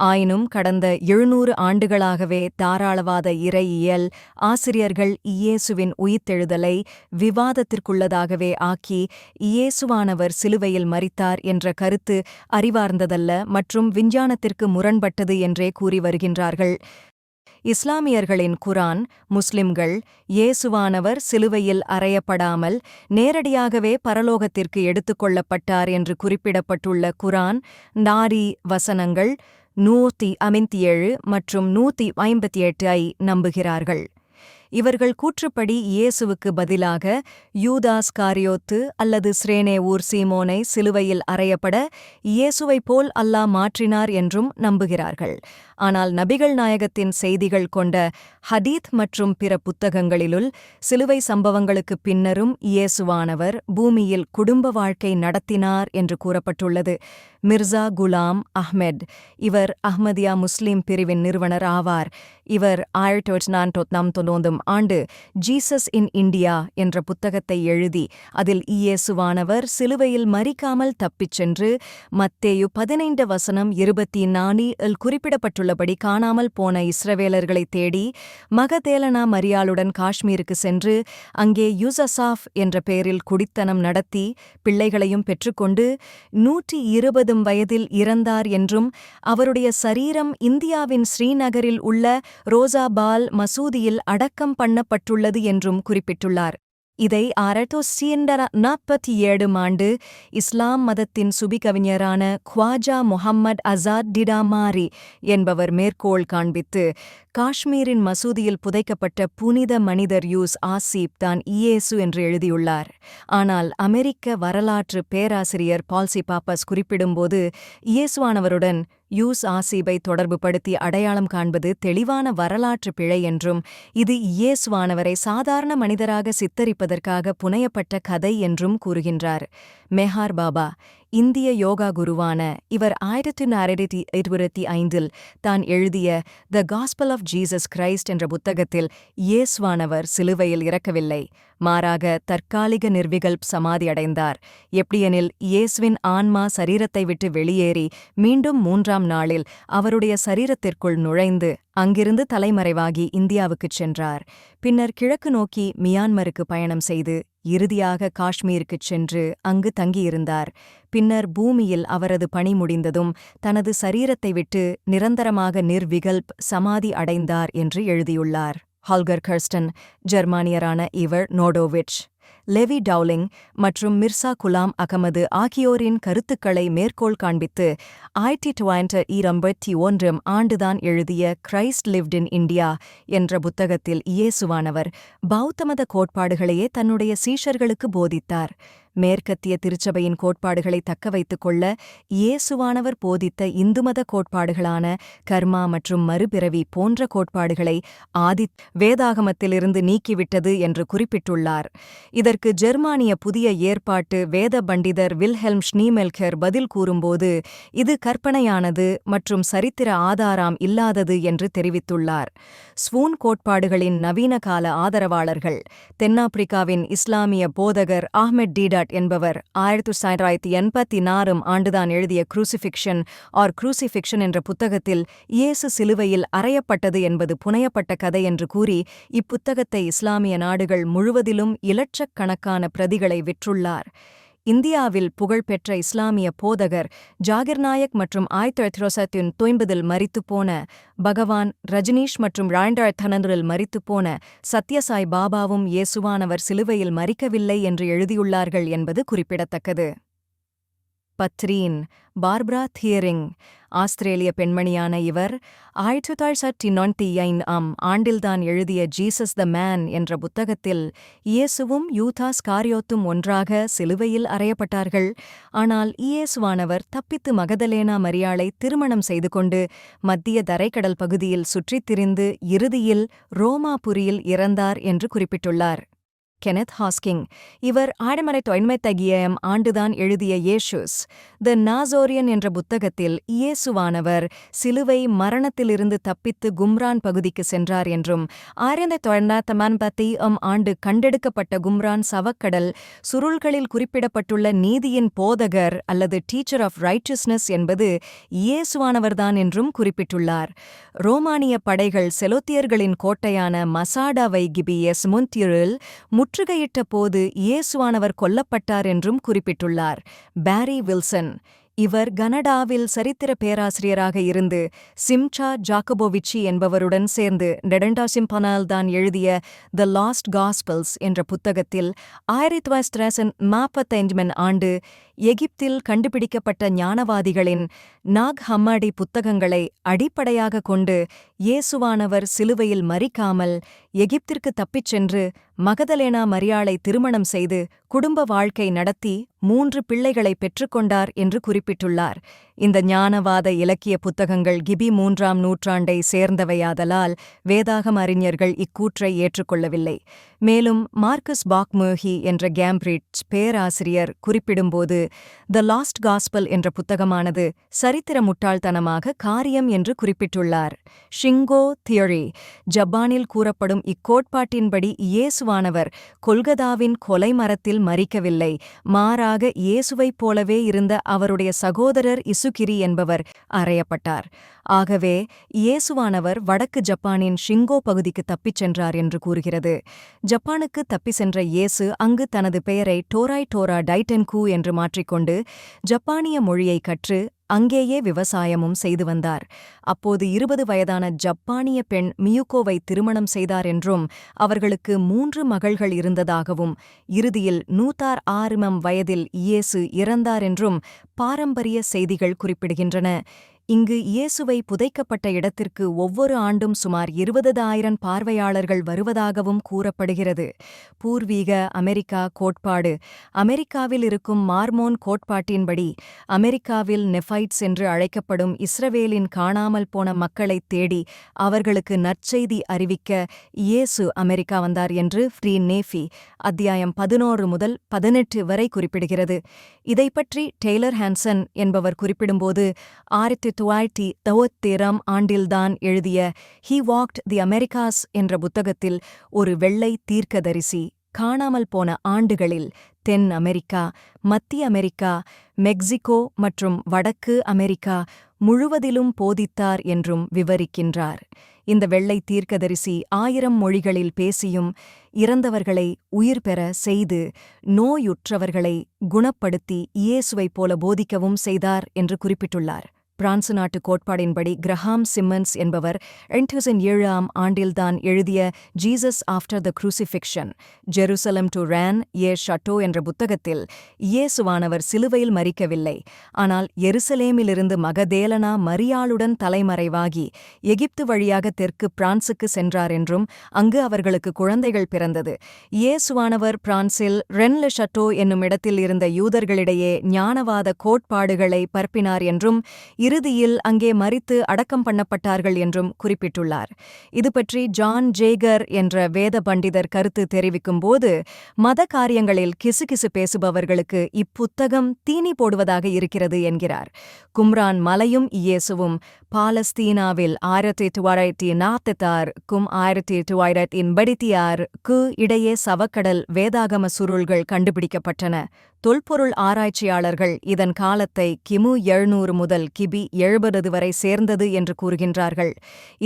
ஆயினும் கடந்த 700 ஆண்டுகளாகவே தாராளவாத இறையியல் ஆசிரியர்கள் இயேசுவின் உயிர்த்தெழுதலை விவாதத்திற்குள்ளதாகவே ஆக்கி இயேசுவானவர் சிலுவையில் மரித்தார் என்ற கருத்து அறிவார்ந்ததல்ல மற்றும் விஞ்ஞானத்திற்கு முரண்பட்டது என்றே கூறி வருகின்றார்கள். இஸ்லாமியர்களின் குரான் முஸ்லிம்கள் இயேசுவானவர் சிலுவையில் அறையப்படாமல் நேரடியாகவே பரலோகத்திற்கு எடுத்துக்கொள்ளப்பட்டார் என்று குறிப்பிடப்பட்டுள்ள குரான் நாரி வசனங்கள் 157 மற்றும் 158 நம்புகிறார்கள். இவர்கள் கூற்றுப்படி இயேசுவுக்கு பதிலாக யூதாஸ் காரியோத்து அல்லது சிரேனேவூர் சீமோனை சிலுவையில் அறையப்பட இயேசுவைப் போல் அல்லாஹ் மாற்றினார் என்றும் நம்புகிறார்கள். ஆனால் நபிகள் நாயகத்தின் செய்திகள் கொண்ட ஹதீத் மற்றும் பிற புத்தகங்களிலுள் சிலுவை சம்பவங்களுக்குப் பின்னரும் இயேசுவானவர் பூமியில் குடும்ப வாழ்க்கை நடத்தினார் என்று கூறப்பட்டுள்ளது. மிர்சா குலாம் அஹ்மெத் இவர் அஹ்மதியா முஸ்லிம் பிரிவின் நிறுவனர் ஆவார். இவர் 1999 ஆண்டு ஜீசஸ் இன் இந்தியா என்ற புத்தகத்தை எழுதி அதில் இயேசுவானவர் சிலுவையில் மரிக்காமல் தப்பிச் சென்று மத்தேயு 15:24 குறிப்பிடப்பட்டுள்ளபடி காணாமல் போன இஸ்ரவேலர்களை தேடி மகதேலனா மரியாளுடன் காஷ்மீருக்கு சென்று அங்கே யூசசாஃப் என்ற பெயரில் குடித்தனம் நடத்தி பிள்ளைகளையும் பெற்றுக்கொண்டு 120 வயதில் இறந்தார் என்றும் அவருடைய சரீரம் இந்தியாவின் ஸ்ரீநகரில் உள்ள ரோசாபால் மசூதியில் அடக்கம் பண்ணப்பட்டுள்ளது என்றும் குறிப்பிட்டுள்ளார். இதை 1947 ஆண்டு இஸ்லாம் மதத்தின் சுபிகவிஞரான ख्वाजा முஹம்மது அசாத் டிடாமாரி என்பவர் மேற்கோள் காண்பித்து காஷ்மீரின் மசூதியில் புதைக்கப்பட்ட புனித மனிதர் யூஸ் ஆசீப் தான் இயேசு என்று எழுதியுள்ளார். ஆனால் அமெரிக்க வரலாற்று பேராசிரியர் பால்சி பாப்பஸ் குறிப்பிடும்போது இயேசுவானவருடன் யூஸ் ஆசீபை தொடர்புபடுத்தி அடையாளம் காண்பது தெளிவான வரலாற்று பிழை என்றும் இது இயேசுவானவரை சாதாரண மனிதராக சித்தரிப்பதற்காக புனையப்பட்ட கதை என்றும் கூறுகின்றார். மெஹார் பாபா இந்திய யோகா குருவான இவர் 1925 தான் எழுதிய the gospel of Jesus Christ என்ற புத்தகத்தில் இயேசுவானவர் சிலுவையில் இறக்கவில்லை, மாறாக தற்காலிக நிர்விகல்ப் சமாதி அடைந்தார். எப்படியெனில் இயேசுவின் ஆன்மா சரீரத்தை விட்டு வெளியேறி மீண்டும் 3ஆம் நாளில் அவருடைய சரீரத்திற்குள் நுழைந்து அங்கிருந்து தலைமறைவாகி இந்தியாவுக்குச் சென்றார். பின்னர் கிழக்கு நோக்கி மியான்மருக்கு பயணம் செய்து இறுதியாக காஷ்மீருக்குச் சென்று அங்கு தங்கியிருந்தார். பின்னர் பூமியில் அவரது பணி முடிந்ததும் தனது சரீரத்தை விட்டு நிரந்தரமாக நிர்விகல்ப் சமாதி அடைந்தார் என்று எழுதியுள்ளார். ஹால்கர் கர்ஸ்டன் ஜெர்மானியரான இவர் நோடோவிச் லெவி டவுலிங் மற்றும் மிர்சா குலாம் அகமது ஆகியோரின் கருத்துக்களை மேற்கோள் காண்பித்து 1921 ஆண்டுதான் எழுதிய கிரைஸ்ட் லிவ்ட் இன் இந்தியா என்ற புத்தகத்தில் இயேசுவானவர் பௌத்தமத கோட்பாடுகளையே தன்னுடைய சீஷர்களுக்கு போதித்தார். மேற்கத்திய திருச்சபையின் கோட்பாடுகளை தக்கவைத்துக் கொள்ள இயேசுவானவர் போதித்த இந்துமத கோட்பாடுகளான கர்மா மற்றும் மறுபிறவி போன்ற கோட்பாடுகளை வேதாகமத்திலிருந்து நீக்கிவிட்டது என்று குறிப்பிட்டுள்ளார். இதற்கு ஜெர்மானிய புதிய ஏற்பாட்டு வேத பண்டிதர் வில்ஹெல்ம் ஷ்னீமெல்கர் பதில் கூறும்போது இது கற்பனையானது மற்றும் சரித்திர ஆதாரம் இல்லாதது என்று தெரிவித்துள்ளார். ஸ்வூன் கோட்பாடுகளின் நவீன கால ஆதரவாளர்கள் தென்னாப்பிரிக்காவின் இஸ்லாமிய போதகர் அஹ்மெட் டீடாட் என்பவர் 1984 ஆண்டுதான் எழுதிய குரூசிஃபிக்ஷன் என்ற புத்தகத்தில் இயேசு சிலுவையில் அறையப்பட்டது என்பது புனையப்பட்ட கதை என்று கூறி இப்புத்தகத்தை இஸ்லாமிய நாடுகள் முழுவதிலும் இலட்சக்கணக்கான பிரதிகளை விற்றுள்ளார். இந்தியாவில் புகழ்பெற்ற இஸ்லாமிய போதகர் ஜாகிர் நாயக் மற்றும் 1990 மரித்துப்போன பகவான் ரஜினீஷ் மற்றும் 2013 மரித்துப்போன சத்யசாய் பாபாவும் இயேசுவானவர் சிலுவையில் மரிக்கவில்லை என்று எழுதியுள்ளார்கள் என்பது குறிப்பிடத்தக்கது. பத்ரீன், பார்பரா தியரிங். ஆஸ்திரேலிய பெண்மணியான இவர் 1995 ஆண்டில்தான் எழுதிய ஜீசஸ் த மேன் என்ற புத்தகத்தில் இயேசுவும் யூதாஸ் காரியோத்தும் ஒன்றாக சிலுவையில் அறையப்பட்டார்கள். ஆனால் இயேசுவானவர் தப்பித்து மகதலேனா மரியாளை திருமணம் செய்து கொண்டு மத்திய தரைக்கடல் பகுதியில் சுற்றித் திரிந்து இறுதியில் ரோமாபுரியில் இறந்தார் என்று குறிப்பிட்டுள்ளார். கெனத் ஹாஸ்கிங் இவர் 1990 ஆண்டுதான் எழுதிய இயேசுஸ் த நாசோரியன் என்ற புத்தகத்தில் இயேசுவானவர் சிலுவை மரணத்திலிருந்து தப்பித்து கும்ரான் பகுதிக்கு சென்றார் என்றும் 1980 ஆண்டு கண்டெடுக்கப்பட்ட கும்ரான் சவக்கடல் சுருள்களில் குறிப்பிடப்பட்டுள்ள நீதியின் போதகர் அல்லது டீச்சர் ஆஃப் ரைச்சஸ்னஸ் என்பது இயேசுவானவர்தான் என்றும் குறிப்பிட்டுள்ளார். ரோமானிய படைகள் செலோத்தியர்களின் கோட்டையான மசாடாவை கிபியஸ் முன்திரில் முற்றுகையிட்ட போது இயேசுவானவர் கொல்லப்பட்டார் என்றும் குறிப்பிட்டுள்ளார். பாரி வில்சன் இவர் கனடாவில் சரித்திர பேராசிரியராக இருந்து சிம்சா ஜாக்கபோவிச்சி என்பவருடன் சேர்ந்து டெடண்டாசிம்பனால்தான் எழுதிய த லாஸ்ட் காஸ்பல்ஸ் என்ற புத்தகத்தில் 1945 ஆண்டு எகிப்தில் கண்டுபிடிக்கப்பட்ட ஞானவாதிகளின் நாக் ஹம்மாடி புத்தகங்களை அடிப்படையாக கொண்டு இயேசுவானவர் சிலுவையில் மரிக்காமல் எகிப்திற்கு தப்பிச் சென்று மகதலேனா மரியாளை திருமணம் செய்து குடும்ப வாழ்க்கை நடத்தி 3 பிள்ளைகளை பெற்றுக்கொண்டார் என்று குறிப்பிட்டுள்ளார். இந்த ஞானவாத இலக்கிய புத்தகங்கள் கிபி 3ஆம் நூற்றாண்டை சேர்ந்தவையாதலால் வேதாகம அறிஞர்கள் இக்கூற்றை ஏற்றுக்கொள்ளவில்லை. மேலும் மார்க்கஸ் பாக்மேஹி என்ற கேம்பிரிட்ஜ் பேராசிரியர் குறிப்பிடும்போது த லாஸ்ட் காஸ்பல் என்ற புத்தகமானது சரித்திர முட்டாள்தனமாக காரியம் என்று குறிப்பிட்டுள்ளார். ஷிங்கோ தியரி ஜப்பானில் கூறப்படும் இக்கோட்பாட்டின்படி இயேசுவானவர் கொல்கதாவின் கொலை மரத்தில் மரிக்கவில்லை, மாறாக இயேசுவைப் போலவே இருந்த அவருடைய சகோதரர் இசுகிரி என்பவர் அறையப்பட்டார். ஆகவே இயேசுவானவர் வடக்கு ஜப்பானின் ஷிங்கோ பகுதிக்கு தப்பிச் சென்றார் என்று கூறுகிறது. ஜப்பானுக்கு தப்பி சென்ற இயேசு அங்கு தனது பெயரை டோராய் டோரா டைட்டன்கூ என்று மாற்றிக்கொண்டு ஜப்பானிய மொழியை கற்று அங்கேயே விவசாயமும் செய்து வந்தார். அப்போது 20 வயதான ஜப்பானிய பெண் மியுகோவை திருமணம் செய்தார் என்றும் அவர்களுக்கு 3 மகள்கள் இருந்ததாகவும் இறுதியில் 106 வயதில் இயேசு இறந்தார் என்றும் பாரம்பரிய செய்திகள் குறிப்பிடுகின்றன. இங்கு இயேசுவை புதைக்கப்பட்ட இடத்திற்கு ஒவ்வொரு ஆண்டும் சுமார் 20,000 பார்வையாளர்கள் வருவதாகவும் கூறப்படுகிறது. பூர்வீக அமெரிக்கா கோட்பாடு அமெரிக்காவில் இருக்கும் மார்மோன் கோட்பாட்டின்படி அமெரிக்காவில் நெஃபைட்ஸ் என்று அழைக்கப்படும் இஸ்ரவேலின் காணாமல் போன மக்களைத் தேடி அவர்களுக்கு நற்செய்தி அறிவிக்க இயேசு அமெரிக்கா வந்தார் என்று ஃப்ரீ நேஃபி அத்தியாயம் 11 முதல் 18 வரை குறிப்பிடுகிறது. இதைப்பற்றி டெய்லர் ஹான்சன் என்பவர் குறிப்பிடும்போது 1993 ஆண்டில்தான் எழுதிய ஹி வாக்ட் தி அமெரிக்காஸ் என்ற புத்தகத்தில் ஒரு வெள்ளை தீர்க்கதரிசி காணாமல் போன ஆண்டுகளில் தென் அமெரிக்கா, மத்திய அமெரிக்கா, மெக்சிகோ மற்றும் வடக்கு அமெரிக்கா முழுவதிலும் போதித்தார் என்றும் விவரிக்கின்றார். இந்த வெள்ளை தீர்க்கதரிசி 1000 மொழிகளில் பேசியும் இறந்தவர்களை உயிர் பெற செய்து நோயுற்றவர்களை குணப்படுத்தி இயேசுவைப் போல போதிக்கவும் செய்தார் என்று குறிப்பிட்டுள்ளார். பிரான்சு நாட்டு கோட்பாடின்படி கிரஹாம் சிம்மன்ஸ் என்பவர் 2007 ஆண்டில்தான் எழுதிய Jesus after the crucifixion Jerusalem to Rennes le Chateau என்ற புத்தகத்தில் இயேசுவானவர் சிலுவையில் மரிக்கவில்லை, ஆனால் எருசலேமிலிருந்து மகதேலனா மரியாளுடன் தலைமறைவாகி எகிப்து வழியாக தெற்கு பிரான்சுக்கு சென்றார் என்றும் அங்கு அவர்களுக்கு குழந்தைகள் பிறந்தது. இயேசுவானவர் பிரான்சில் ரென் லெ ஷட்டோ என்னும் இடத்தில் இருந்த யூதர்களிடையே ஞானவாத கோட்பாடுகளை பரப்பினார் என்றும் இறுதியில் அங்கே மரித்து அடக்கம் பண்ணப்பட்டார்கள் என்றும் குறிப்பிட்டுள்ளார். இது பற்றி ஜான் ஜேகர் என்ற வேத பண்டிதர் கருத்து தெரிவிக்கும்போது மத காரியங்களில் கிசுகிசு பேசுபவர்களுக்கு இப்புத்தகம் தீனி போடுவதாக இருக்கிறது என்கிறார். கும்ரான் மலையும் இயேசுவும் பாலஸ்தீனாவில் 1946க்கும் 1986க்கு இடையே சவக்கடல் வேதாகம சுருள்கள் கண்டுபிடிக்கப்பட்டன. தொல்பொருள் ஆராய்ச்சியாளர்கள் இதன் காலத்தை கிமு 700 முதல் கிபி 70 வரை சேர்ந்தது என்று கூறுகின்றார்கள்.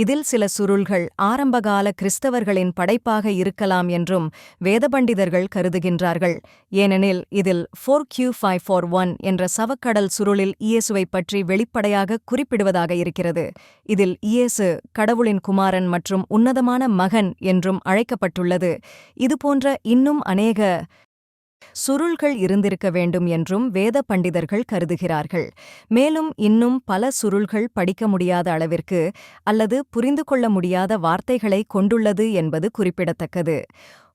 இதில் சில சுருள்கள் ஆரம்பகால கிறிஸ்தவர்களின் படைப்பாக இருக்கலாம் என்றும் வேதபண்டிதர்கள் கருதுகின்றார்கள். ஏனெனில் இதில் 4Q541 என்ற சவக்கடல் சுருளில் இயேசுவைப் பற்றி வெளிப்படையாக குறிப்பிடுவதாக இருக்கிறது. இதில் இயேசு கடவுளின் குமாரன் மற்றும் உன்னதமான மகன் என்றும் அழைக்கப்பட்டுள்ளது. இதுபோன்ற இன்னும் அநேக சுருள்கள் இருந்திருக்க வேண்டும் என்றும் வேத பண்டிதர்கள் கருதுகிறார்கள். மேலும் இன்னும் பல சுருள்கள் படிக்க முடியாத அளவிற்கு அல்லது புரிந்து கொள்ள முடியாத வார்த்தைகளை கொண்டுள்ளது என்பது குறிப்பிடத்தக்கது.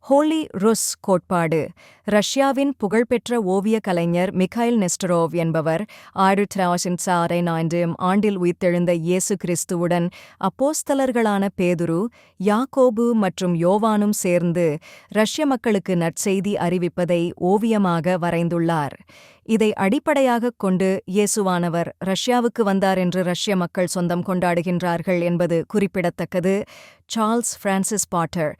ஹோலி ருஸ் கோட்பாடு. ரஷ்யாவின் புகழ்பெற்ற ஓவிய கலைஞர் மிகைல் நெஸ்டரோவ் என்பவர் 1969 ஆண்டில் உயிர்த்தெழுந்த இயேசு கிறிஸ்துவுடன் அப்போஸ்தலர்களான பேதுரு, யாக்கோபு மற்றும் யோவானும் சேர்ந்து ரஷ்ய மக்களுக்கு நற்செய்தி அறிவிப்பதை ஓவியமாக வரைந்துள்ளார். இதை அடிப்படையாகக் கொண்டு இயேசுவானவர் ரஷ்யாவுக்கு வந்தார் என்று ரஷ்ய மக்கள் சொந்தம் கொண்டாடுகின்றார்கள் என்பது குறிப்பிடத்தக்கது. Charles Francis Potter.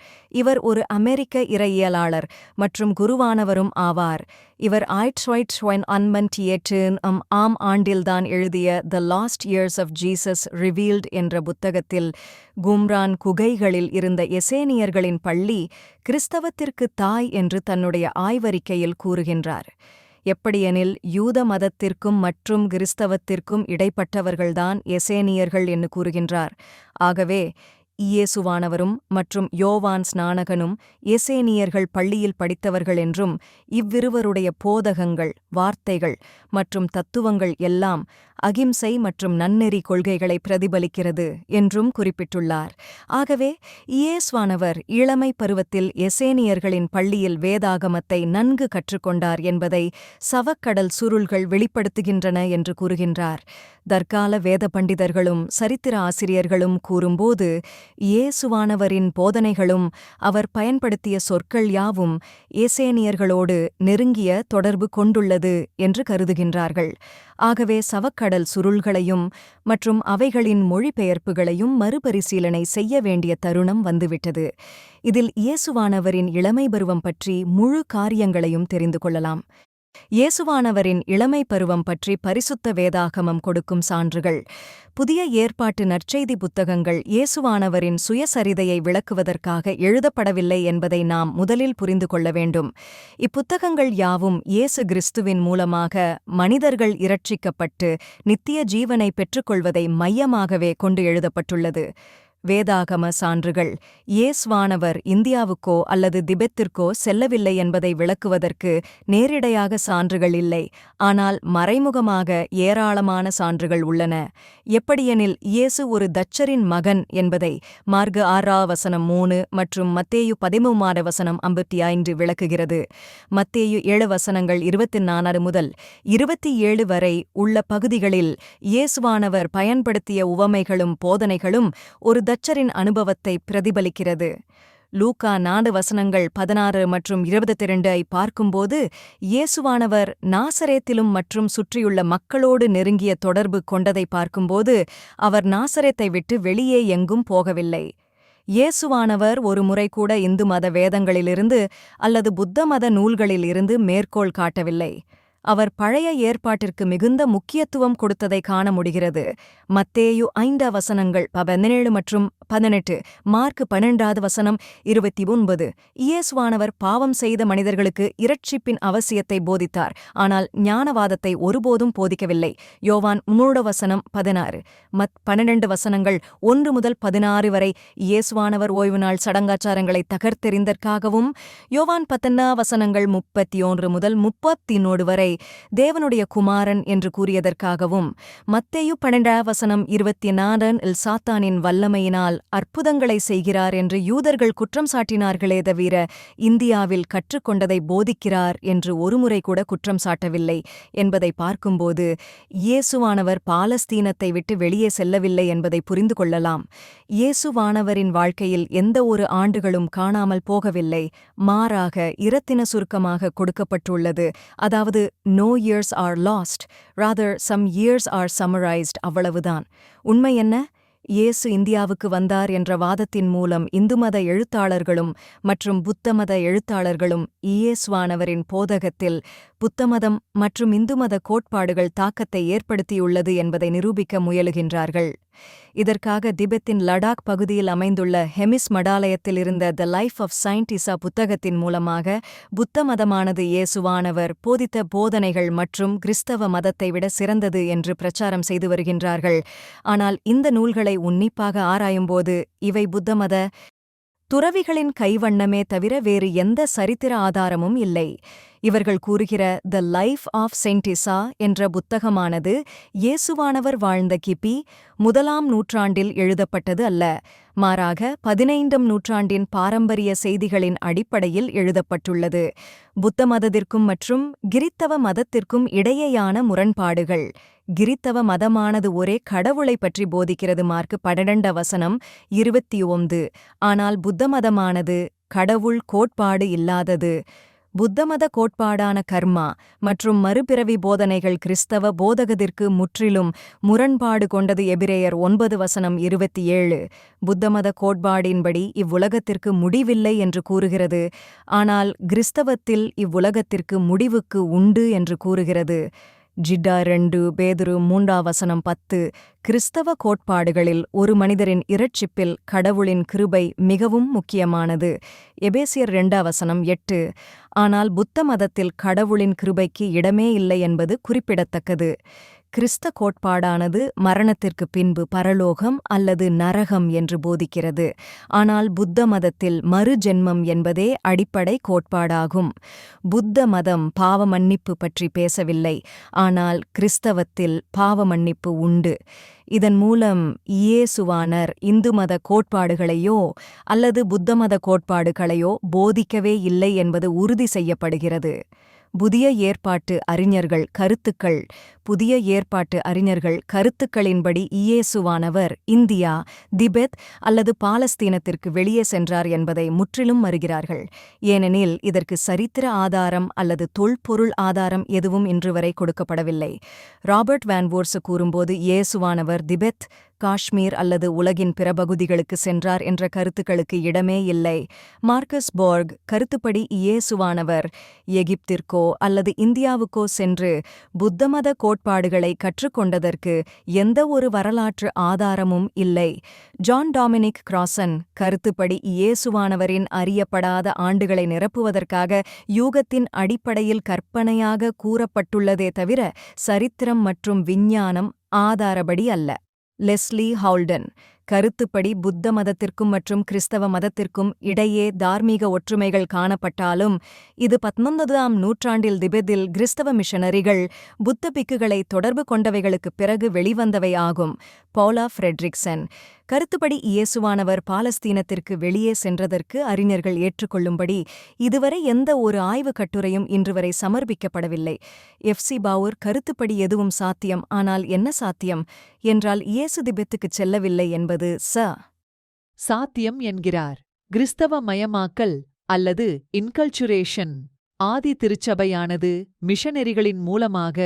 இவர் ஒரு அமெரிக்க இறையியலாளர் மற்றும் குருவானவரும் ஆவார். இவர் 1998 ஆம் ஆண்டில்தான் எழுதிய the lost years of Jesus revealed என்ற புத்தகத்தில் கும்ரான் குகைகளில் இருந்த எசேனியர்களின் பள்ளி கிறிஸ்தவத்திற்கு தாய் என்று தன்னுடைய ஆய்வறிக்கையில் கூறுகின்றார். எப்படியெனில் யூத மதத்திற்கும் மற்றும் கிறிஸ்தவத்திற்கும் இடைப்பட்டவர்கள்தான் எசேனியர்கள் என்று கூறுகின்றார். ஆகவே இயேசுவானவரும் மற்றும் யோவான் ஸ்நானகனும் எசேனியர்கள் பள்ளியில் படித்தவர்கள் என்றும் இவ்விருவருடைய போதகங்கள், வார்த்தைகள் மற்றும் தத்துவங்கள் எல்லாம் அகிம்சை மற்றும் நன்னெறி கொள்கைகளை பிரதிபலிக்கிறது என்றும் குறிப்பிட்டுள்ளார். ஆகவே இயேசுவானவர் இளமை பருவத்தில் எசேனியர்களின் பள்ளியில் வேதாகமத்தை நன்கு கற்றுக்கொண்டார் என்பதை சவக்கடல் சுருள்கள் வெளிப்படுத்துகின்றன என்று கூறுகின்றார். தற்கால வேத பண்டிதர்களும் சரித்திர ஆசிரியர்களும் கூறும்போது இயேசுவானவரின் போதனைகளும் அவர் பயன்படுத்திய சொற்கள் யாவும் எசேனியர்களோடு நெருங்கிய தொடர்பு கொண்டுள்ளது என்று கருதுகின்றார்கள். ஆகவே சவக்கடல் சுருள்களையும் மற்றும் அவைகளின் மொழிபெயர்ப்புகளையும் மறுபரிசீலனை செய்ய வேண்டிய தருணம் வந்துவிட்டது. இதில் இயேசுவானவரின் இளமை பருவம் பற்றி முழு காரியங்களையும் தெரிந்து கொள்ளலாம். இயேசுவானவரின் இளமை பருவம் பற்றி பரிசுத்த வேதாகமம் கொடுக்கும் சான்றுகள். புதிய ஏற்பாட்டு நற்செய்தி புத்தகங்கள் இயேசுவானவரின் சுயசரிதையை விளக்குவதற்காக எழுதப்படவில்லை என்பதை நாம் முதலில் புரிந்து கொள்ள வேண்டும். இப்புத்தகங்கள் யாவும் இயேசு கிறிஸ்துவின் மூலமாக மனிதர்கள் இரட்சிக்கப்பட்டு நித்திய ஜீவனை பெற்றுக்கொள்வதை மையமாகவே கொண்டு எழுதப்பட்டுள்ளது. வேதாகம சான்றுகள். இயேசுவானவர் இந்தியாவுக்கோ அல்லது திபெத்திற்கோ செல்லவில்லை என்பதை விளக்குவதற்கு நேரிடையாக சான்றுகள் இல்லை, ஆனால் மறைமுகமாக ஏராளமான சான்றுகள் உள்ளன. எப்படியெனில் இயேசு ஒரு தச்சரின் மகன் என்பதை மார்கு 6:3 மற்றும் மத்தேயு 13:55 விளக்குகிறது. மத்தேயு 7:24 முதல் 27 வரை உள்ள பகுதிகளில் இயேசுவானவர் பயன்படுத்திய உவமைகளும் போதனைகளும் ஒரு தச்சரின் அனுபவத்தை பிரதிபலிக்கிறது. லூக்கா 4:16 மற்றும் 22 பார்க்கும்போது இயேசுவானவர் நாசரேத்திலும் மற்றும் சுற்றியுள்ள மக்களோடு நெருங்கிய தொடர்பு கொண்டதை பார்க்கும்போது அவர் நாசரேத்தை விட்டு வெளியே எங்கும் போகவில்லை. இயேசுவானவர் ஒரு முறை கூட இந்து மத வேதங்களிலிருந்து அல்லது புத்த மத நூல்களிலிருந்து மேற்கோள் காட்டவில்லை. அவர் பழைய ஏற்பாட்டிற்கு மிகுந்த முக்கியத்துவம் கொடுத்ததை காண முடிகிறது. மத்தேயு 5:17 மற்றும் 18, மார்க் 12:29. இயேசுவானவர் பாவம் செய்த மனிதர்களுக்கு இரட்சிப்பின் அவசியத்தை போதித்தார், ஆனால் ஞானவாதத்தை ஒருபோதும் போதிக்கவில்லை. யோவான் 3:16. 12 1 முதல் 16 வரை இயேசுவானவர் ஓய்வு நாள் சடங்காச்சாரங்களை தகர்த்தெறிந்தற்காகவும், யோவான் 10:31 முதல் 31 வரை தேவனுடைய குமாரன் என்று கூறியதற்காகவும், மத்தேயு 12:24 சாத்தானின் வல்லமையினால் அற்புதங்களை செய்கிறார் என்று யூதர்கள் குற்றம் சாட்டினார்களே தவிர இந்தியாவில் கற்றுக்கொண்டதை போதிக்கிறார் என்று ஒருமுறை கூட குற்றம் சாட்டவில்லை என்பதை பார்க்கும்போது இயேசுவானவர் பாலஸ்தீனத்தை விட்டு வெளியே செல்லவில்லை என்பதை புரிந்து கொள்ளலாம். இயேசுவானவரின் வாழ்க்கையில் எந்த ஒரு ஆண்டுகளும் காணாமல் போகவில்லை, மாறாக இரத்தின சுருக்கமாக கொடுக்கப்பட்டுள்ளது. அதாவது no years are lost, rather some years are summarized, அவ்வளவுதான். உண்மை என்ன? இயேசு இந்தியாவுக்கு வந்தார் என்ற வாதத்தின் மூலம் இந்துமத எழுத்தாளர்களும் மற்றும் புத்தமத எழுத்தாளர்களும் இயேசுவானவரின் போதகத்தில் புத்தமதம் மற்றும் இந்துமத கோட்பாடுகள் தாக்கத்தை ஏற்படுத்தியுள்ளது என்பதை நிரூபிக்க முயலுகின்றார்கள். இதற்காக திபெத்தின் லடாக் பகுதியில் அமைந்துள்ள ஹெமிஸ் மடாலயத்தில் இருந்த the life of saint Issa புத்தகத்தின் மூலமாக புத்த மதமானது இயேசுவானவர் போதித்த போதனைகள் மற்றும் கிறிஸ்தவ மதத்தை விட சிறந்தது என்று பிரச்சாரம் செய்து வருகின்றார்கள். ஆனால் இந்த நூல்களை உன்னிப்பாக ஆராயும்போது இவை புத்தமத துறவிகளின் கைவண்ணமே தவிர வேறு எந்த சரித்திர ஆதாரமும் இல்லை. இவர்கள் கூறுகிற the life of saint Issa என்ற புத்தகமானது இயேசுவானவர் வாழ்ந்த கிபி 1ஆம் நூற்றாண்டில் எழுதப்பட்டது அல்ல, மாறாக 15ஆம் நூற்றாண்டின் பாரம்பரிய செய்திகளின் அடிப்படையில் எழுதப்பட்டுள்ளது. புத்த மதத்திற்கும் மற்றும் கிறித்தவ மதத்திற்கும் இடையேயான முரண்பாடுகள். கிறித்தவ மதமானது ஒரே கடவுளை பற்றி போதிக்கிறது, மார்க்கு 12:29. ஆனால் புத்த மதமானது கடவுள் கோட்பாடு இல்லாதது. புத்தமத கோட்பாடான கர்மா மற்றும் மறுபிறவி போதனைகள் கிறிஸ்தவ போதகத்திற்கு முற்றிலும் முரண்பாடு கொண்டது. எபிரேயர் 9:27 புத்தமத கோட்பாடின்படி இவ்வுலகத்திற்கு முடிவில்லை என்று கூறுகிறது, ஆனால் கிறிஸ்தவத்தில் இவ்வுலகத்திற்கு முடிவுக்கு உண்டு என்று கூறுகிறது. ஜிட்டா 2 பேதுரு 3:10 கிறிஸ்தவ கோட்பாடுகளில் ஒரு மனிதரின் இரட்சிப்பில் கடவுளின் கிருபை மிகவும் முக்கியமானது. எபேசியர் 2:8 ஆனால் புத்த மதத்தில் கடவுளின் கிருபைக்கு இடமே இல்லை என்பது குறிப்பிடத்தக்கது. கிறிஸ்த கோட்பாடானது மரணத்திற்கு பின்பு பரலோகம் அல்லது நரகம் என்று போதிக்கிறது, ஆனால் புத்த மதத்தில் மறு ஜென்மம் என்பதே அடிப்படை கோட்பாடாகும். புத்த மதம் பாவ மன்னிப்பு பற்றி பேசவில்லை, ஆனால் கிறிஸ்தவத்தில் பாவ மன்னிப்பு உண்டு. இதன் மூலம் இயேசுவானர் இந்து மத கோட்பாடுகளையோ அல்லது புத்தமத கோட்பாடுகளையோ போதிக்கவே இல்லை என்பது உறுதி செய்யப்படுகிறது. புதிய ஏற்பாட்டு அறிஞர்கள் கருத்துக்கள் புதிய ஏற்பாட்டு அறிஞர்கள் கருத்துக்களின்படி இயேசுவானவர் இந்தியா, திபெத் அல்லது பாலஸ்தீனத்திற்கு வெளியே சென்றார் என்பதை முற்றிலும் மறுக்கிறார்கள், ஏனெனில் இதற்கு சரித்திர ஆதாரம் அல்லது தொல்பொருள் ஆதாரம் எதுவும் இன்று வரை கொடுக்கப்படவில்லை. ராபர்ட் வான்வோர்ஸ் கூறும்போது இயேசுவானவர் திபெத், காஷ்மீர் அல்லது உலகின் பிற பகுதிகளுக்கு சென்றார் என்ற கருத்துக்களுக்கு இடமே இல்லை. மார்க்கஸ் போர்க் கருத்துப்படி இயேசுவானவர் எகிப்திற்கோ அல்லது இந்தியாவுக்கோ சென்று புத்தமத கோட்பாடுகளை கற்றுக்கொண்டதற்கு எந்த ஒரு வரலாற்று ஆதாரமும் இல்லை. ஜான் டாமினிக் கிராசன் கருத்துப்படி இயேசுவானவரின் அறியப்படாத ஆண்டுகளை நிரப்புவதற்காக யூகத்தின் அடிப்படையில் கற்பனையாக கூறப்பட்டுள்ளதே தவிர சரித்திரம் மற்றும் விஞ்ஞானம் ஆதாரப்படி அல்ல. லெஸ்லி ஹவுல்டன் கருத்துப்படி புத்த மதத்திற்கும் மற்றும் கிறிஸ்தவ மதத்திற்கும் இடையே தார்மீக ஒற்றுமைகள் காணப்பட்டாலும் இது 19ஆம் நூற்றாண்டில் திபெத்தில் கிறிஸ்தவ மிஷனரிகள் புத்த பிக்குகளை தொடர்பு கொண்டவைகளுக்குப் பிறகு வெளிவந்தவை ஆகும். பவுலா ஃப்ரெட்ரிக்சன் கருத்துப்படி இயேசுவானவர் பாலஸ்தீனத்திற்கு வெளியே சென்றதற்கு அறிஞர்கள் ஏற்றுக்கொள்ளும்படி இதுவரை எந்த ஒரு ஆய்வுக் கட்டுரையும் இன்று வரை சமர்ப்பிக்கப்படவில்லை. எஃப்.சி. பாவூர் கருத்துப்படி எதுவும் சாத்தியம், ஆனால் என்ன சாத்தியம் என்றால் இயேசு திபெத்துக்குச் செல்லவில்லை என்பது சாத்தியம் என்கிறார். கிறிஸ்தவ மயமாக்கல் அல்லது இன்கல்ச்சுரேஷன். ஆதி திருச்சபையானது மிஷனரிகளின் மூலமாக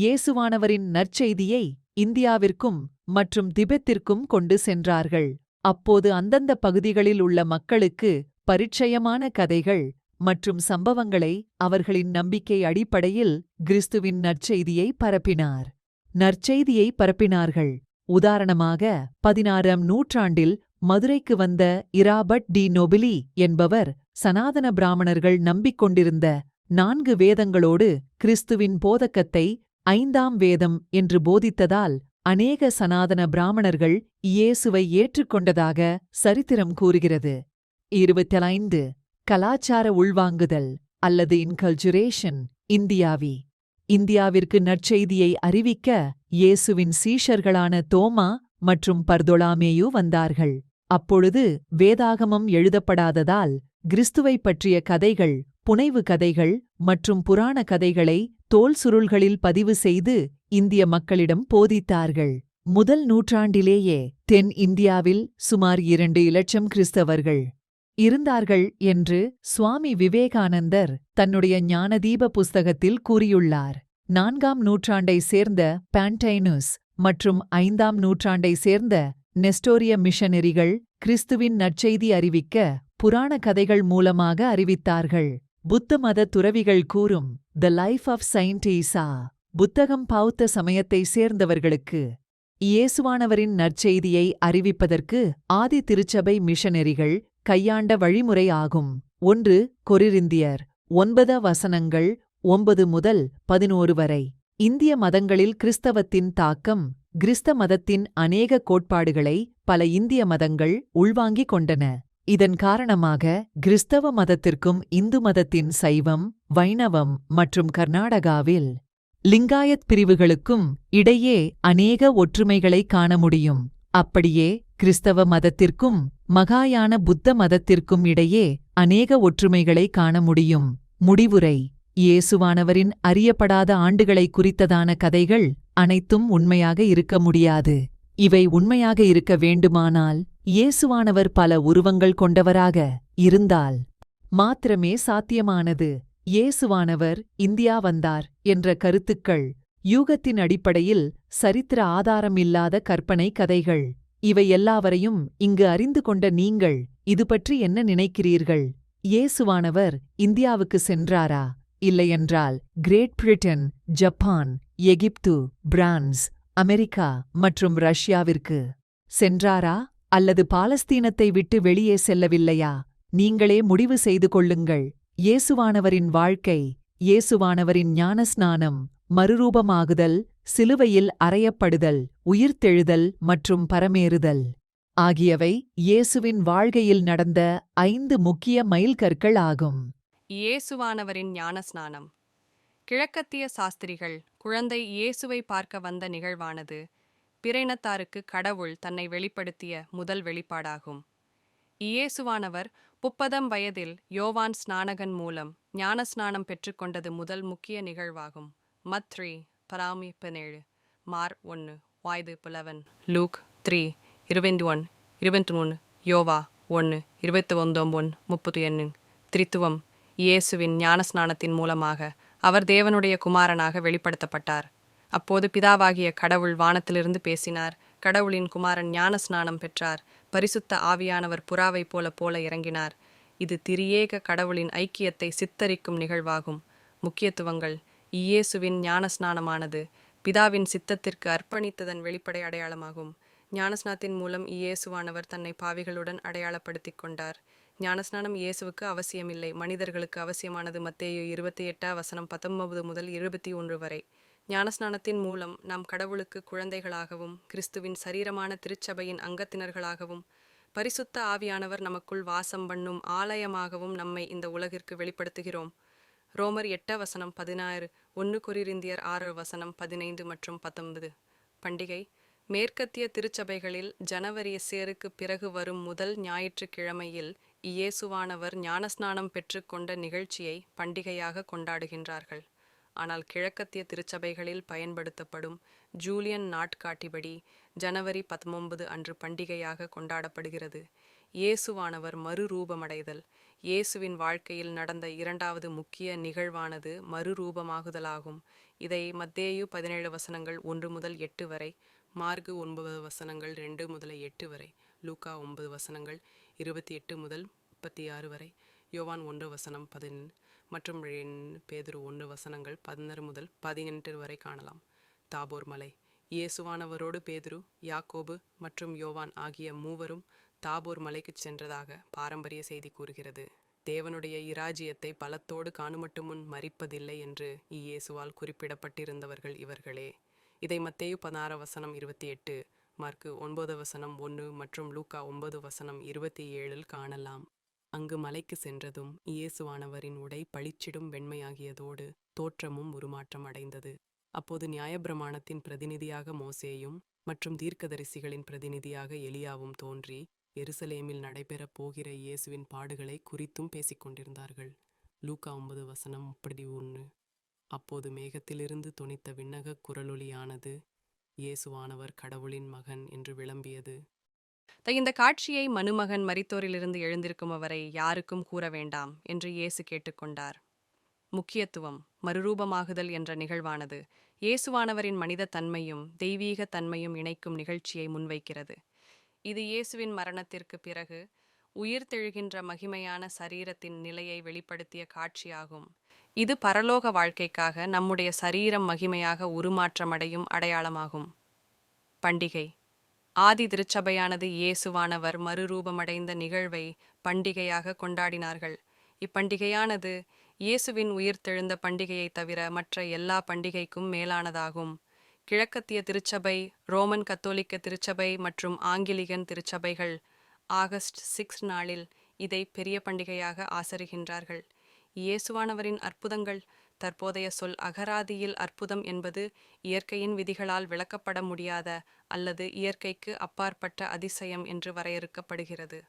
இயேசுவானவரின் நற்செய்தியை இந்தியாவிற்கும் மற்றும் திபெத்திற்கும் கொண்டு சென்றார்கள். அப்போது அந்தந்த பகுதிகளில் உள்ள மக்களுக்கு பரிச்சயமான கதைகள் மற்றும் சம்பவங்களை அவர்களின் நம்பிக்கை அடிப்படையில் கிறிஸ்துவின் நற்செய்தியை பரப்பினார். நற்செய்தியை பரப்பினார்கள். உதாரணமாக 16ஆம் நூற்றாண்டில் மதுரைக்கு வந்த இராபர்ட் டி நொபிலி என்பவர் சனாதன பிராமணர்கள் நம்பிக்கொண்டிருந்த 4 வேதங்களோடு கிறிஸ்துவின் போதக்கத்தை 5ஆம் வேதம் என்று போதித்ததால் அநேக சனாதன பிராமணர்கள் இயேசுவை ஏற்றுக்கொண்டதாக சரித்திரம் கூறுகிறது. 25 கலாச்சார உள்வாங்குதல் அல்லது இன்கல்ச்சுரேஷன். இந்தியாவிற்கு நற்செய்தியை அறிவிக்க இயேசுவின் சீஷர்களான தோமா மற்றும் பர்தொலாமேயு வந்தார்கள். அப்பொழுது வேதாகமம் எழுதப்படாததால் கிறிஸ்துவைப் பற்றிய கதைகள், புனைவு கதைகள் மற்றும் புராண கதைகளை தோல் சுருள்களில் பதிவு செய்து இந்திய மக்களிடம் போதித்தார்கள். முதல் நூற்றாண்டிலேயே தென் இந்தியாவில் சுமார் 2 இலட்சம் கிறிஸ்தவர்கள் இருந்தார்கள் என்று சுவாமி விவேகானந்தர் தன்னுடைய ஞானதீப புஸ்தகத்தில் கூறியுள்ளார். 4ஆம் நூற்றாண்டை சேர்ந்த பான்டைனுஸ் மற்றும் 5ஆம் நூற்றாண்டை சேர்ந்த நெஸ்டோரிய மிஷனரிகள் கிறிஸ்துவின் நற்செய்தி அறிவிக்க புராண கதைகள் மூலமாக அறிவித்தார்கள். புத்த மத துறவிகள் கூறும் த லைஃப் ஆஃப் செயின்ட் ஈசா புத்தகம் பௌத்த சமயத்தை சேர்ந்தவர்களுக்கு இயேசுவானவரின் நற்செய்தியை அறிவிப்பதற்கு ஆதி திருச்சபை மிஷனரிகள் கையாண்ட வழிமுறை ஆகும். 1 கொரிந்தியர் 9 வசனங்கள் 9 முதல் 11 வரை. இந்திய மதங்களில் கிறிஸ்தவத்தின் தாக்கம். கிறிஸ்த மதத்தின் அநேக கோட்பாடுகளை பல இந்திய மதங்கள் உள்வாங்கிக் கொண்டன. இதன் காரணமாக கிறிஸ்தவ மதத்திற்கும் இந்து மதத்தின் சைவம், வைணவம் மற்றும் கர்நாடகாவில் லிங்காயத் பிரிவுகளுக்கும் இடையே அநேக ஒற்றுமைகளை காண முடியும். அப்படியே கிறிஸ்தவ மதத்திற்கும் மகாயான புத்த மதத்திற்கும் இடையே அநேக ஒற்றுமைகளை காண முடியும். முடிவுரை: இயேசுவானவரின் அறியப்படாத ஆண்டுகளை குறித்ததான கதைகள் அனைத்தும் உண்மையாக இருக்க முடியாது. இவை உண்மையாக இருக்க வேண்டுமானால் இயேசுவானவர் பல உருவங்கள் கொண்டவராக இருந்தால் மாத்திரமே சாத்தியமானது. இயேசுவானவர் இந்தியா வந்தார் என்ற கருத்துக்கள் யூகத்தின் அடிப்படையில் சரித்திர ஆதாரமில்லாத கற்பனை கதைகள். இவை எல்லாவரையும் இங்கு அறிந்து கொண்ட நீங்கள் இது பற்றி என்ன நினைக்கிறீர்கள்? இயேசுவானவர் இந்தியாவுக்கு சென்றாரா? இல்லையென்றால் கிரேட் பிரிட்டன், ஜப்பான், எகிப்து, பிரான்ஸ், அமெரிக்கா மற்றும் ரஷ்யாவிற்கு சென்றாரா? அல்லது பாலஸ்தீனத்தை விட்டு வெளியே செல்லவில்லையா? நீங்களே முடிவு செய்து கொள்ளுங்கள். இயேசுவானவரின் வாழ்க்கை, இயேசுவானவரின் ஞானஸ்நானம், மறுரூபமாகுதல், சிலுவையில் அறையப்படுதல், உயிர்த்தெழுதல் மற்றும் பரமேறுதல் ஆகியவை இயேசுவின் வாழ்க்கையில் நடந்த 5 முக்கிய மைல்கற்கள் ஆகும். இயேசுவானவரின் ஞானஸ்நானம். கிழக்கத்திய சாஸ்திரிகள் குழந்தை இயேசுவை பார்க்க வந்த நிகழ்வானது பிறையினத்தாருக்கு கடவுள் தன்னை வெளிப்படுத்திய முதல் வெளிப்பாடாகும். இயேசுவானவர் 30 வயதில் யோவான் ஸ்நானகன் மூலம் ஞானஸ்நானம் பெற்றுக்கொண்டது முதல் முக்கிய நிகழ்வாகும். மத் 3 பராமி 17, மார் 1 வாய்து 11, லூக் 3 21, 23, யோவா 1 29, 31. திரித்துவம். இயேசுவின் ஞானஸ்நானத்தின் மூலமாக அவர் தேவனுடைய குமாரனாக வெளிப்படுத்தப்பட்டார். அப்போது பிதாவாகிய கடவுள் வானத்திலிருந்து பேசினார். கடவுளின் குமாரன் ஞானஸ்நானம் பெற்றார். பரிசுத்த ஆவியானவர் புறாவைப் போல இறங்கினார். இது திரியேக கடவுளின் ஐக்கியத்தை சித்தரிக்கும் நிகழ்வாகும். முக்கியத்துவங்கள். இயேசுவின் ஞானஸ்நானமானது பிதாவின் சித்தத்திற்கு அர்ப்பணித்ததன் வெளிப்படை அடையாளமாகும். ஞானஸ்நானத்தின் மூலம் இயேசுவானவர் தன்னை பாவிகளுடன் அடையாளப்படுத்திக் கொண்டார். ஞானஸ்நானம் இயேசுவுக்கு அவசியமில்லை, மனிதர்களுக்கு அவசியமானது. மத்தேயு 28:19 முதல் 21 வரை. ஞானஸ்நானத்தின் மூலம் நாம் கடவுளுக்கு குழந்தைகளாகவும் கிறிஸ்துவின் சரீரமான திருச்சபையின் அங்கத்தினர்களாகவும் பரிசுத்த ஆவியானவர் நமக்குள் வாசம் பண்ணும் ஆலயமாகவும் நம்மை இந்த உலகிற்கு வெளிப்படுத்துகிறோம். ரோமர் 8:16, 1 கொரிந்தியர் 6:15 மற்றும் 19. பண்டிகை. மேற்கத்திய திருச்சபைகளில் ஜனவரி சேருக்கு பிறகு வரும் முதல் ஞாயிற்றுக்கிழமையில் இயேசுவானவர் ஞானஸ்நானம் பெற்றுக்கொண்ட நிகழ்ச்சியை பண்டிகையாக கொண்டாடுகின்றார்கள். ஆனால் கிழக்கத்திய திருச்சபைகளில் பயன்படுத்தப்படும் ஜூலியன் நாட்காட்டிபடி ஜனவரி 19 அன்று பண்டிகையாக கொண்டாடப்படுகிறது. இயேசுவானவர் மறுரூபமடைதல். இயேசுவின் வாழ்க்கையில் நடந்த இரண்டாவது முக்கிய நிகழ்வானது மறுரூபமாகுதலாகும். இதை மத்தேயு 17 வசனங்கள் 1 முதல் 8 வரை, மார்க்கு 9 வசனங்கள் 2 முதல் 8 வரை, லூக்கா 9 வசனங்கள் 28 முதல் 36 வரை, யோவான் 1 வசனம் 10 மற்றும் பேதுரு 1 வசனங்கள் 16 முதல் 18 வரை காணலாம். தாபோர் மலை. இயேசுவானவரோடு பேதுரு, யாக்கோபு மற்றும் யோவான் ஆகிய மூவரும் தாபோர் மலைக்குச் சென்றதாக பாரம்பரிய செய்தி கூறுகிறது. தேவனுடைய இராஜ்யத்தை பலத்தோடு காணுமட்டு முன் மரிப்பதில்லை என்று இயேசுவால் குறிப்பிடப்பட்டிருந்தவர்கள் இவர்களே. இதை மத்தேயு 16 வசனம் 28, மார்க்கு 9 வசனம் 1 மற்றும் லூக்கா 9 வசனம் 27 காணலாம். அங்கு மலைக்கு சென்றதும் இயேசுவானவரின் உடை பளிச்சிடும் வெண்மையாகியதோடு தோற்றமும் உருமாற்றம் அடைந்தது. அப்போது நியாயப்பிரமாணத்தின் பிரதிநிதியாக மோசேயும் மற்றும் தீர்க்கதரிசிகளின் பிரதிநிதியாக எலியாவும் தோன்றி எருசலேமில் நடைபெறப் போகிற இயேசுவின் பாடுகளை குறித்தும் பேசிக்கொண்டிருந்தார்கள். லூக்கா 9 வசனம் 31. அப்போது மேகத்திலிருந்து தொனித்த விண்ணகக் குரலொலியானது இயேசுவானவர் கடவுளின் மகன் என்று விளம்பியது. இந்த காட்சியை மனுமகன் மரித்தோரிலிருந்து எழுந்திருக்கும் அவரை யாருக்கும் கூற வேண்டாம் என்று இயேசு கேட்டுக்கொண்டார். முக்கியத்துவம். மறுரூபமாகுதல் என்ற நிகழ்வானது இயேசுவானவரின் மனித தன்மையும் தெய்வீக தன்மையும் இணைக்கும் நிகழ்ச்சியை முன்வைக்கிறது. இது இயேசுவின் மரணத்திற்கு பிறகு உயிர்த்தெழுகின்ற மகிமையான சரீரத்தின் நிலையை வெளிப்படுத்திய காட்சியாகும். இது பரலோக வாழ்க்கைக்காக நம்முடைய சரீரம் மகிமையாக உருமாற்றமடையும் அடையாளமாகும். பண்டிகை. ஆதி திருச்சபையானது இயேசுவானவர் மறுரூபமடைந்த நிகழ்வை பண்டிகையாக கொண்டாடினார்கள். இப்பண்டிகையானது இயேசுவின் உயிர்த்தெழுந்த பண்டிகையை தவிர மற்ற எல்லா பண்டிகைக்கும் மேலானதாகும். கிழக்கத்திய திருச்சபை, ரோமன் கத்தோலிக்க திருச்சபை மற்றும் ஆங்கிலிகன் திருச்சபைகள் ஆகஸ்ட் 6 நாளில் இதை பெரிய பண்டிகையாக ஆசரிக்கின்றார்கள். இயேசுவானவரின் அற்புதங்கள். தற்போதைய சொல் அகராதியில் அற்புதம் என்பது இயற்கையின் விதிகளால் விளக்கப்பட முடியாத அல்லது இயற்கைக்கு அப்பாற்பட்ட அதிசயம் என்று வரையறுக்கப்படுகிறது.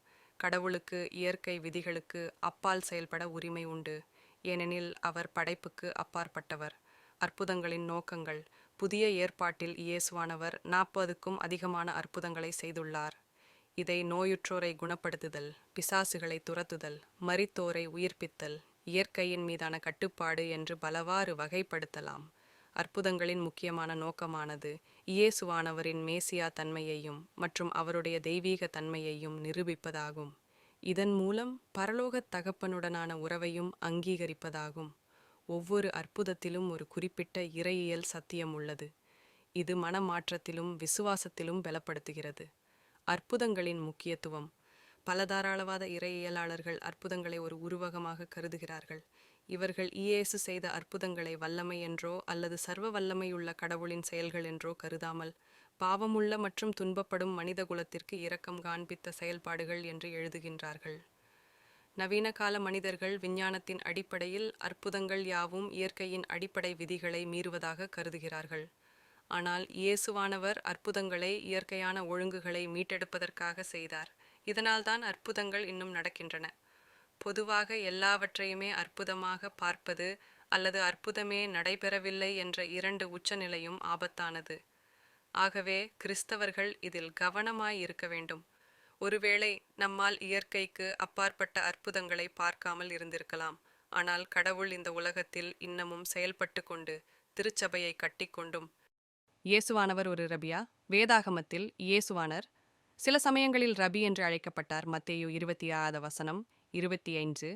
கடவுளுக்கு இயற்கை விதிகளுக்கு அப்பால் செயல்பட உரிமை உண்டு, ஏனெனில் அவர் படைப்புக்கு அப்பாற்பட்டவர். அற்புதங்களின் நோக்கங்கள். புதிய ஏற்பாட்டில் இயேசுவானவர் 40க்கும் அதிகமான அற்புதங்களை செய்துள்ளார். இதை நோயுற்றோரை குணப்படுத்துதல், பிசாசுகளை துரத்துதல், மரித்தோரை உயிர்ப்பித்தல், இயற்கையின் மீதான கட்டுப்பாடு என்று பலவாறு வகைப்படுத்தலாம். அற்புதங்களின் முக்கியமான நோக்கமானது இயேசுவானவரின் மேசியா தன்மையையும் மற்றும் அவருடைய தெய்வீக தன்மையையும் நிரூபிப்பதாகும். இதன் மூலம் பரலோகத் தகப்பனுடனான உறவையும் அங்கீகரிப்பதாகும். ஒவ்வொரு அற்புதத்திலும் ஒரு குறிப்பிட்ட இறையியல் சத்தியம் உள்ளது. இது மனமாற்றத்திலும் விசுவாசத்திலும் பலப்படுத்துகிறது. அற்புதங்களின் முக்கியத்துவம். பல தாராளவாத இறையியலாளர்கள் அற்புதங்களை ஒரு உருவகமாக கருதுகிறார்கள். இவர்கள் இயேசு செய்த அற்புதங்களை வல்லமை என்றோ அல்லது சர்வ வல்லமையுள்ள கடவுளின் செயல்கள் என்றோ கருதாமல், பாவமுள்ள மற்றும் துன்பப்படும் மனித குலத்திற்கு இரக்கம் காண்பித்த செயல்பாடுகள் என்று எழுதுகின்றார்கள். நவீன கால மனிதர்கள் விஞ்ஞானத்தின் அடிப்படையில் அற்புதங்கள் யாவும் இயற்கையின் அடிப்படை விதிகளை மீறுவதாக கருதுகிறார்கள். ஆனால் இயேசுவானவர் அற்புதங்களை இயற்கையான ஒழுங்குகளை மீட்டெடுப்பதற்காக செய்தார். இதனால்தான் அற்புதங்கள் இன்னும் நடக்கின்றன. பொதுவாக எல்லாவற்றையுமே அற்புதமாக பார்ப்பது அல்லது அற்புதமே நடைபெறவில்லை என்ற இரண்டு உச்சநிலையும் ஆபத்தானது. ஆகவே கிறிஸ்தவர்கள் இதில் கவனமாய் இருக்க வேண்டும். ஒருவேளை நம்மால் இயற்கைக்கு அப்பாற்பட்ட அற்புதங்களை பார்க்காமல் இருந்திருக்கலாம். ஆனால் கடவுள் இந்த உலகத்தில் இன்னமும் செயல்பட்டு கொண்டு திருச்சபையை கட்டிக்கொண்டும். இயேசுவானவர் ஒரு ரபியா. வேதாகமத்தில் இயேசுவானர் சில சமயங்களில் ரபி என்று அழைக்கப்பட்டார். மத்தேயு 26 25,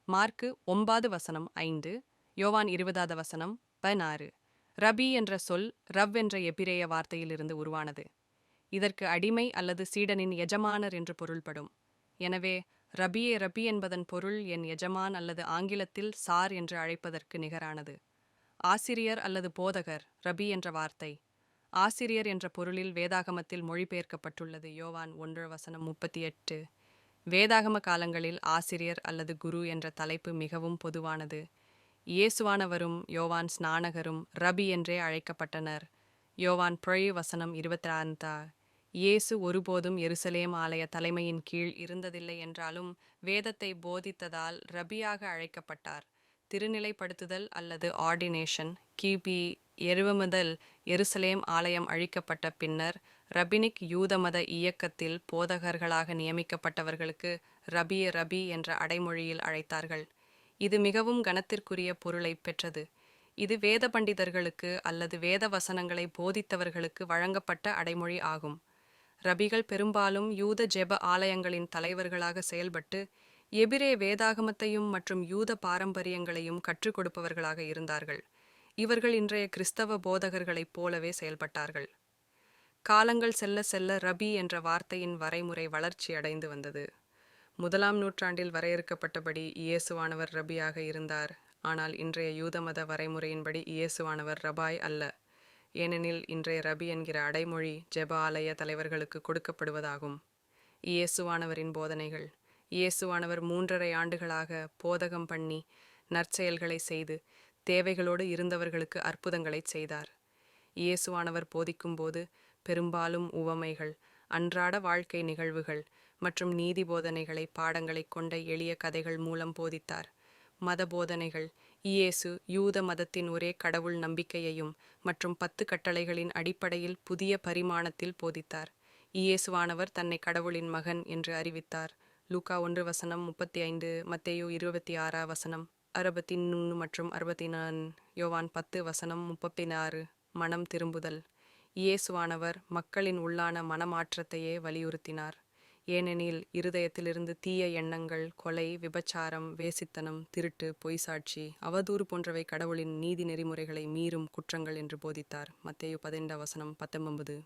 மார்க்கு 9:5, யோவான் 20:16. ரபி என்ற சொல் ரவ் என்ற எபிரேய வார்த்தையிலிருந்து உருவானது. இதற்கு அடிமை அல்லது சீடனின் எஜமானர் என்று பொருள்படும். எனவே ரபி என்பதன் பொருள் என் எஜமான் அல்லது ஆங்கிலத்தில் சார் என்று அழைப்பதற்கு நிகரானது. ஆசிரியர் அல்லது போதகர். ரபி என்ற வார்த்தை ஆசிரியர் என்ற பொருளில் வேதாகமத்தில் மொழிபெயர்க்கப்பட்டுள்ளது. யோவான் 1:38. வேதாகம காலங்களில் ஆசிரியர் அல்லது குரு என்ற தலைப்பு மிகவும் பொதுவானது. இயேசுவானவரும் யோவான் ஸ்நானகரும் ரபி என்றே அழைக்கப்பட்டனர். யோவான் 22. இயேசு ஒருபோதும் எருசலேம் ஆலய தலைமையின் கீழ் இருந்ததில்லை என்றாலும் வேதத்தை போதித்ததால் ரபியாக அழைக்கப்பட்டார். திருநிலைப்படுத்துதல் அல்லது ஆர்டினேஷன். கிபி 70 முதல் எருசலேம் ஆலயம் அழிக்கப்பட்ட பின்னர் ரபினிக் யூத மத இயக்கத்தில் போதகர்களாக நியமிக்கப்பட்டவர்களுக்கு ரபி என்ற அடைமொழியில் அழைத்தார்கள். இது மிகவும் கனத்திற்குரிய பொருளை பெற்றது. இது வேத பண்டிதர்களுக்கு அல்லது வேத வசனங்களை போதித்தவர்களுக்கு வழங்கப்பட்ட அடைமொழி ஆகும். ரபிகள் பெரும்பாலும் யூத ஜெப ஆலயங்களின் தலைவர்களாக செயல்பட்டு எபிரே வேதாகமத்தையும் மற்றும் யூத பாரம்பரியங்களையும் கற்றுக் கொடுப்பவர்களாக இருந்தார்கள். இவர்கள் இன்றைய கிறிஸ்தவ போதகர்களைப் போலவே செயல்பட்டார்கள். காலங்கள் செல்ல செல்ல ரபி என்ற வார்த்தையின் வரைமுறை வளர்ச்சி அடைந்து வந்தது. 1ஆம் நூற்றாண்டில் வரையறுக்கப்பட்டபடி இயேசுவானவர் ரபியாக இருந்தார். ஆனால் இன்றைய யூதமத வரைமுறையின்படி இயேசுவானவர் ரபாய் அல்ல. ஏனெனில் இன்றைய ரபி என்கிற அடைமொழி ஜெப ஆலய தலைவர்களுக்கு கொடுக்கப்படுவதாகும். இயேசுவானவரின் போதனைகள். இயேசுவானவர் 3½ ஆண்டுகளாக போதகம் பண்ணி நற்செயல்களை செய்து தேவைகளோடு இருந்தவர்களுக்கு அற்புதங்களை செய்தார். இயேசுவானவர் போதிக்கும்போது பெரும்பாலும் உவமைகள், அன்றாட வாழ்க்கை நிகழ்வுகள் மற்றும் நீதி போதனைகளை பாடங்களை கொண்ட எளிய கதைகள் மூலம் போதித்தார். மத போதனைகள். இயேசு யூத மதத்தின் ஒரே கடவுள் நம்பிக்கையையும் மற்றும் 10 கட்டளைகளின் அடிப்படையில் புதிய பரிமாணத்தில் போதித்தார். இயேசுவானவர் தன்னை கடவுளின் மகன் என்று அறிவித்தார். லூக்கா 1:35, மத்தேயு 26:63 மற்றும் 64, யோவான் 10:36. மனம் திரும்புதல். இயேசுவானவர் மக்களின் உள்ளான மனமாற்றத்தையே வலியுறுத்தினார். ஏனெனில் இருதயத்திலிருந்து தீய எண்ணங்கள், கொலை, விபச்சாரம், வேசித்தனம், திருட்டு, பொய்சாட்சி, அவதூறு போன்றவை கடவுளின் நீதி நெறிமுறைகளை மீறும் குற்றங்கள் என்று போதித்தார். மத்தேயு 12:19.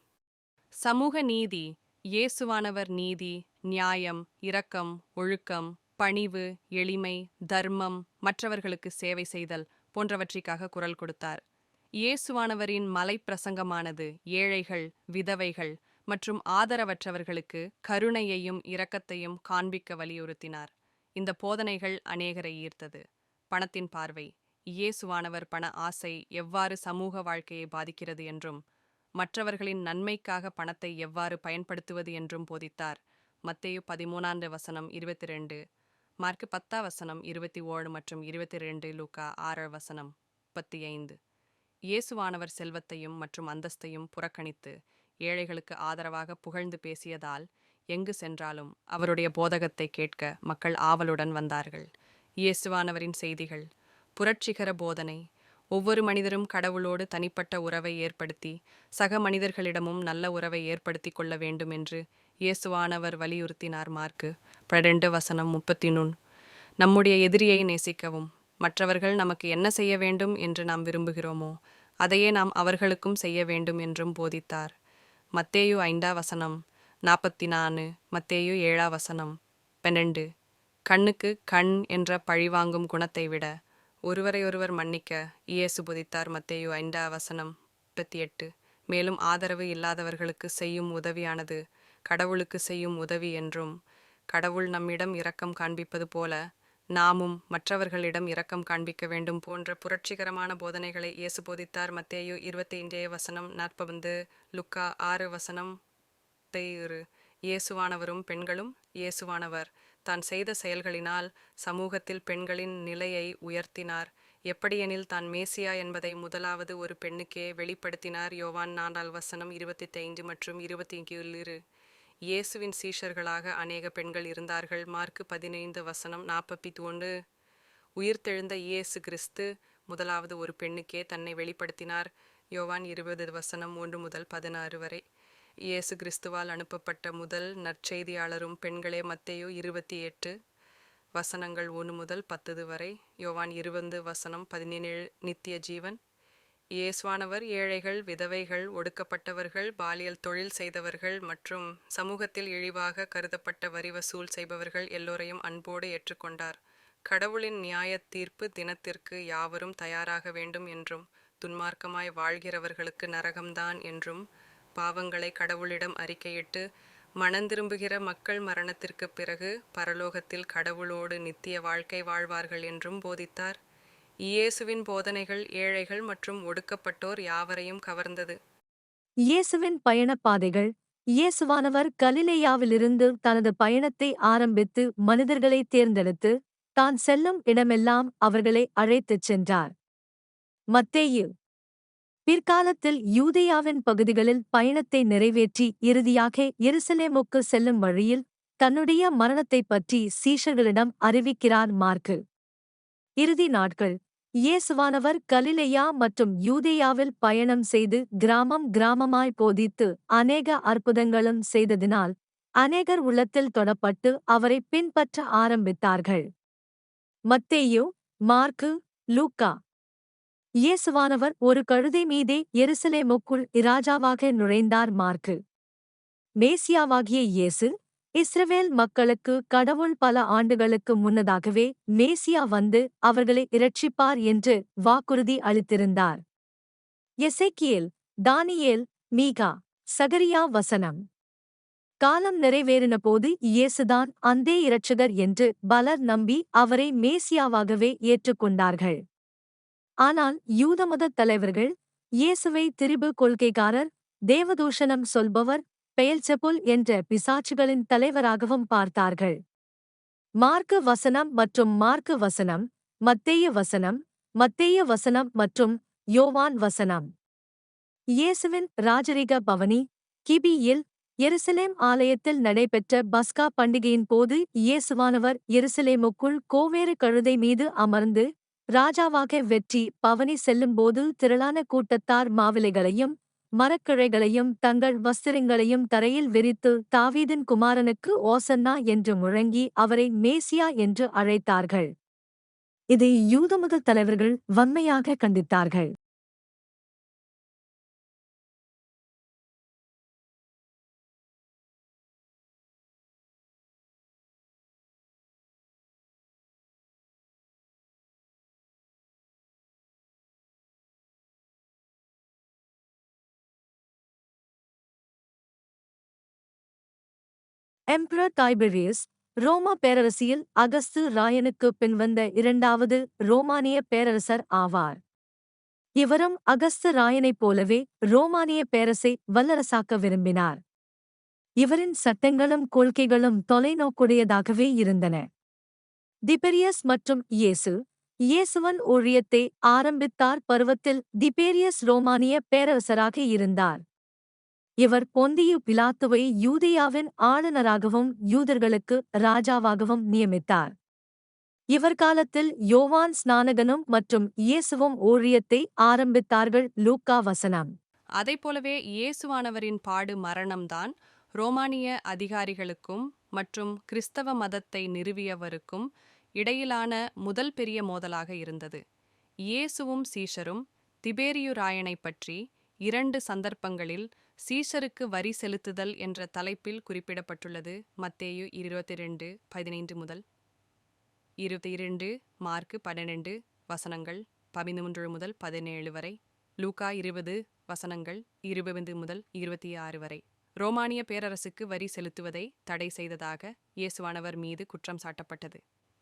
சமூக நீதி. இயேசுவானவர் நீதி, நியாயம், இரக்கம், ஒழுக்கம், பணிவு, எளிமை, தர்மம், மற்றவர்களுக்கு சேவை செய்தல் போன்றவற்றிற்காக குரல் கொடுத்தார். இயேசுவானவரின் மலைப்பிரசங்கமானது ஏழைகள், விதவைகள் மற்றும் ஆதரவற்றவர்களுக்கு கருணையையும் இரக்கத்தையும் காண்பிக்க வலியுறுத்தினார். இந்த போதனைகள் அநேகரை ஈர்த்தது. பணத்தின் பார்வை. இயேசுவானவர் பண ஆசை எவ்வாறு சமூக வாழ்க்கையை பாதிக்கிறது என்றும் மற்றவர்களின் நன்மைக்காக பணத்தை எவ்வாறு பயன்படுத்துவது என்றும் போதித்தார். மத்தேயு 13:22, மார்க்கு 10:21 மற்றும் 22, லூக்கா 6:35. இயேசுவானவர் செல்வத்தையும் மற்றும் அந்தஸ்தையும் புறக்கணித்து ஏழைகளுக்கு ஆதரவாக புகழ்ந்து பேசியதால் எங்கு சென்றாலும் அவருடைய போதகத்தை கேட்க மக்கள் ஆவலுடன் வந்தார்கள். இயேசுவானவரின் செய்திகள். புரட்சிகர போதனை. ஒவ்வொரு மனிதரும் கடவுளோடு தனிப்பட்ட உறவை ஏற்படுத்தி சக மனிதர்களிடமும் நல்ல உறவை ஏற்படுத்தி கொள்ள வேண்டும் என்று இயேசுவானவர் வலியுறுத்தினார். மார்க்கு 12:33. நம்முடைய எதிரியை நேசிக்கவும். மற்றவர்கள் நமக்கு என்ன செய்ய வேண்டும் என்று நாம் விரும்புகிறோமோ அதையே நாம் அவர்களுக்கும் செய்ய வேண்டும் என்றும் போதித்தார். மத்தேயு 5:44, மத்தேயு 7:12. கண்ணுக்கு கண் என்ற பழிவாங்கும் குணத்தை விட ஒருவரையொருவர் மன்னிக்க இயேசு போதித்தார். மத்தேயு 5:38. மேலும் ஆதரவு இல்லாதவர்களுக்கு செய்யும் உதவியானது கடவுளுக்கு செய்யும் உதவி என்றும் கடவுள் நம்மிடம் இரக்கம் காண்பிப்பது போல நாமும் மற்றவர்களிடம் இரக்கம் காண்பிக்க வேண்டும் போன்ற புரட்சிகரமான போதனைகளை இயேசு போதித்தார். மத்தேயு 25:40, லுக்கா 6:6. இயேசுவானவரும் பெண்களும். இயேசுவானவர் தான் செய்த செயல்களினால் சமூகத்தில் பெண்களின் நிலையை உயர்த்தினார். எப்படியெனில் தான் மேசியா என்பதை முதலாவது ஒரு பெண்ணுக்கே வெளிப்படுத்தினார். யோவான் 4:25 மற்றும் 27. இயேசுவின் சீஷர்களாக அநேக பெண்கள் இருந்தார்கள். மார்க்கு 15:41. உயிர்த்தெழுந்த இயேசு கிறிஸ்து முதலாவது ஒரு பெண்ணுக்கே தன்னை வெளிப்படுத்தினார். யோவான் 20:1-16. இயேசு கிறிஸ்துவால் அனுப்பப்பட்ட முதல் நற்செய்தியாளரும் பெண்களே. மத்தேயு 28:1-10. யோவான் 20:17. நித்திய ஜீவன். இயேசுவானவர் ஏழைகள், விதவைகள், ஒடுக்கப்பட்டவர்கள், பாலியல் தொழில் செய்தவர்கள் மற்றும் சமூகத்தில் இழிவாக கருதப்பட்ட வரி வசூல் செய்பவர்கள் எல்லோரையும் அன்போடு ஏற்றுக்கொண்டார். கடவுளின் நியாயத் தீர்ப்பு தினத்திற்கு யாவரும் தயாராக வேண்டும் என்றும் துன்மார்க்கமாய் வாழ்கிறவர்களுக்கு நரகம்தான் என்றும் பாவங்களை கடவுளிடம் அறிக்கையிட்டு மனந்திரும்புகிற மக்கள் மரணத்திற்கு பிறகு பரலோகத்தில் கடவுளோடு நித்திய வாழ்க்கை வாழ்வார்கள் என்றும் போதித்தார். இயேசுவின் போதனைகள் ஏழைகள் மற்றும் ஒடுக்கப்பட்டோர் யாவரையும் கவர்ந்தது. இயேசுவின் பயணப்பாதைகள். இயேசுவானவர் கலிலேயாவிலிருந்து தனது பயணத்தை ஆரம்பித்து மனிதர்களை தேர்ந்தெடுத்து தான் செல்லும் இடமெல்லாம் அவர்களை அழைத்துச் சென்றார். மத்தேயு பிற்காலத்தில் யூதேயாவின் பகுதிகளில் பயணத்தை நிறைவேற்றி இறுதியாக எருசலேமுக்கு செல்லும் வழியில் தன்னுடைய மரணத்தைப் பற்றி சீஷர்களிடம் அறிவிக்கிறார். மார்க்கு. இறுதி நாட்கள். இயேசுவானவர் கலிலேயா மற்றும் யூதேயாவில் பயணம் செய்து கிராமம் கிராமமாய் போதித்து அநேக அற்புதங்களும் செய்ததினால் அநேகர் உள்ளத்தில் தொடப்பட்டு அவரை பின்பற்ற ஆரம்பித்தார்கள். மத்தேயு, மார்க்கு, லூக்கா. இயேசுவானவர் ஒரு கழுதை மீதே எருசலேமுக்குள் இராஜாவாக நுழைந்தார். மார்க்கு. மேசியாவாகிய இயேசு இஸ்ரவேல் மக்களுக்கு கடவுள் பல ஆண்டுகளுக்கு முன்னதாகவே மேசியா வந்து அவர்களை இரட்சிப்பார் என்று வாக்குறுதி அளித்திருந்தார். எசேக்கியேல், தானியேல், மீகா, சகரியா வசனம். காலம் நிறைவேறினபோது இயேசுதான் அந்தே இரட்சகர் என்று பலர் நம்பி அவரை மேசியாவாகவே ஏற்றுக்கொண்டார்கள். ஆனால் யூதமதத் தலைவர்கள் இயேசுவை திரிபு கொள்கைக்காரர், தேவதூஷணம் சொல்பவர், பெயல்செபுல் என்ற பிசாசுகளின் தலைவராகவும் பார்த்தார்கள். மார்க்கு வசனம் மற்றும் மார்க்கு வசனம், மத்தேயு வசனம், மத்தேயு வசனம் மற்றும் யோவான் வசனம். இயேசுவின் ராஜரிக பவனி. கிபியில் எருசலேம் ஆலயத்தில் நடைபெற்ற பஸ்கா பண்டிகையின் போது இயேசுவானவர் எருசலேமுக்குள் கோவேறு கழுதை மீது அமர்ந்து ராஜாவாக வெற்றி பவனி செல்லும்போது திரளான கூட்டத்தார் மாவிலைகளையும் மரக்கிளைகளையும் தங்கள் வஸ்திரங்களையும் தரையில் விரித்து தாவீதின் குமாரனுக்கு ஓசன்னா என்று முழங்கி அவரை மேசியா என்று அழைத்தார்கள். இதை யூதமதத் தலைவர்கள் வன்மையாக கண்டித்தார்கள். எம்பரர் டைபெரியஸ், ரோமா பேரரசில் அகஸ்து ராயனுக்கு பின்வந்த இரண்டாவது ரோமானிய பேரரசர் ஆவார். இவரும் அகஸ்து ராயனைப் போலவே ரோமானிய பேரரசை வல்லரசாக்க விரும்பினார். இவரின் சட்டங்களும் கொள்கைகளும் தொலைநோக்குடையதாகவே இருந்தன. திபெரியஸ் மற்றும் இயேசுவன் ஊழியத்தை ஆரம்பித்தார் பருவத்தில் திபேரியஸ் ரோமானிய பேரரசராக இருந்தார். இவர் பொந்தியு பிலாத்துவை யூதேயாவின் ஆளுநராகவும் யூதர்களுக்கு ராஜாவாகவும் நியமித்தார். இவர் காலத்தில் யோவான் ஸ்நானகனும் மற்றும் இயேசுவும் ஊழியத்தை ஆரம்பித்தார்கள். லூக்கா வசனம். அதைப்போலவே இயேசுவானவரின் பாடு மரணம்தான் ரோமானிய அதிகாரிகளுக்கும் மற்றும் கிறிஸ்தவ மதத்தை நிறுவியவருக்கும் இடையிலான முதல் பெரிய மோதலாக இருந்தது. இயேசுவும் சீஷரும் திபேரியு ராயனைப் பற்றி 2 சந்தர்ப்பங்களில் சீஷருக்கு வரி செலுத்துதல் என்ற தலைப்பில் குறிப்பிடப்பட்டுள்ளது. மத்தேயு 22:15 முதல் 22, மார்க்கு 12 வசனங்கள் 13 முதல் 17 வரை, லூக்கா 20 வசனங்கள் 20 முதல் 26 வரை. ரோமானிய பேரரசுக்கு வரி செலுத்துவதை தடை செய்ததாக இயேசுவானவர் மீது குற்றம் சாட்டப்பட்டது.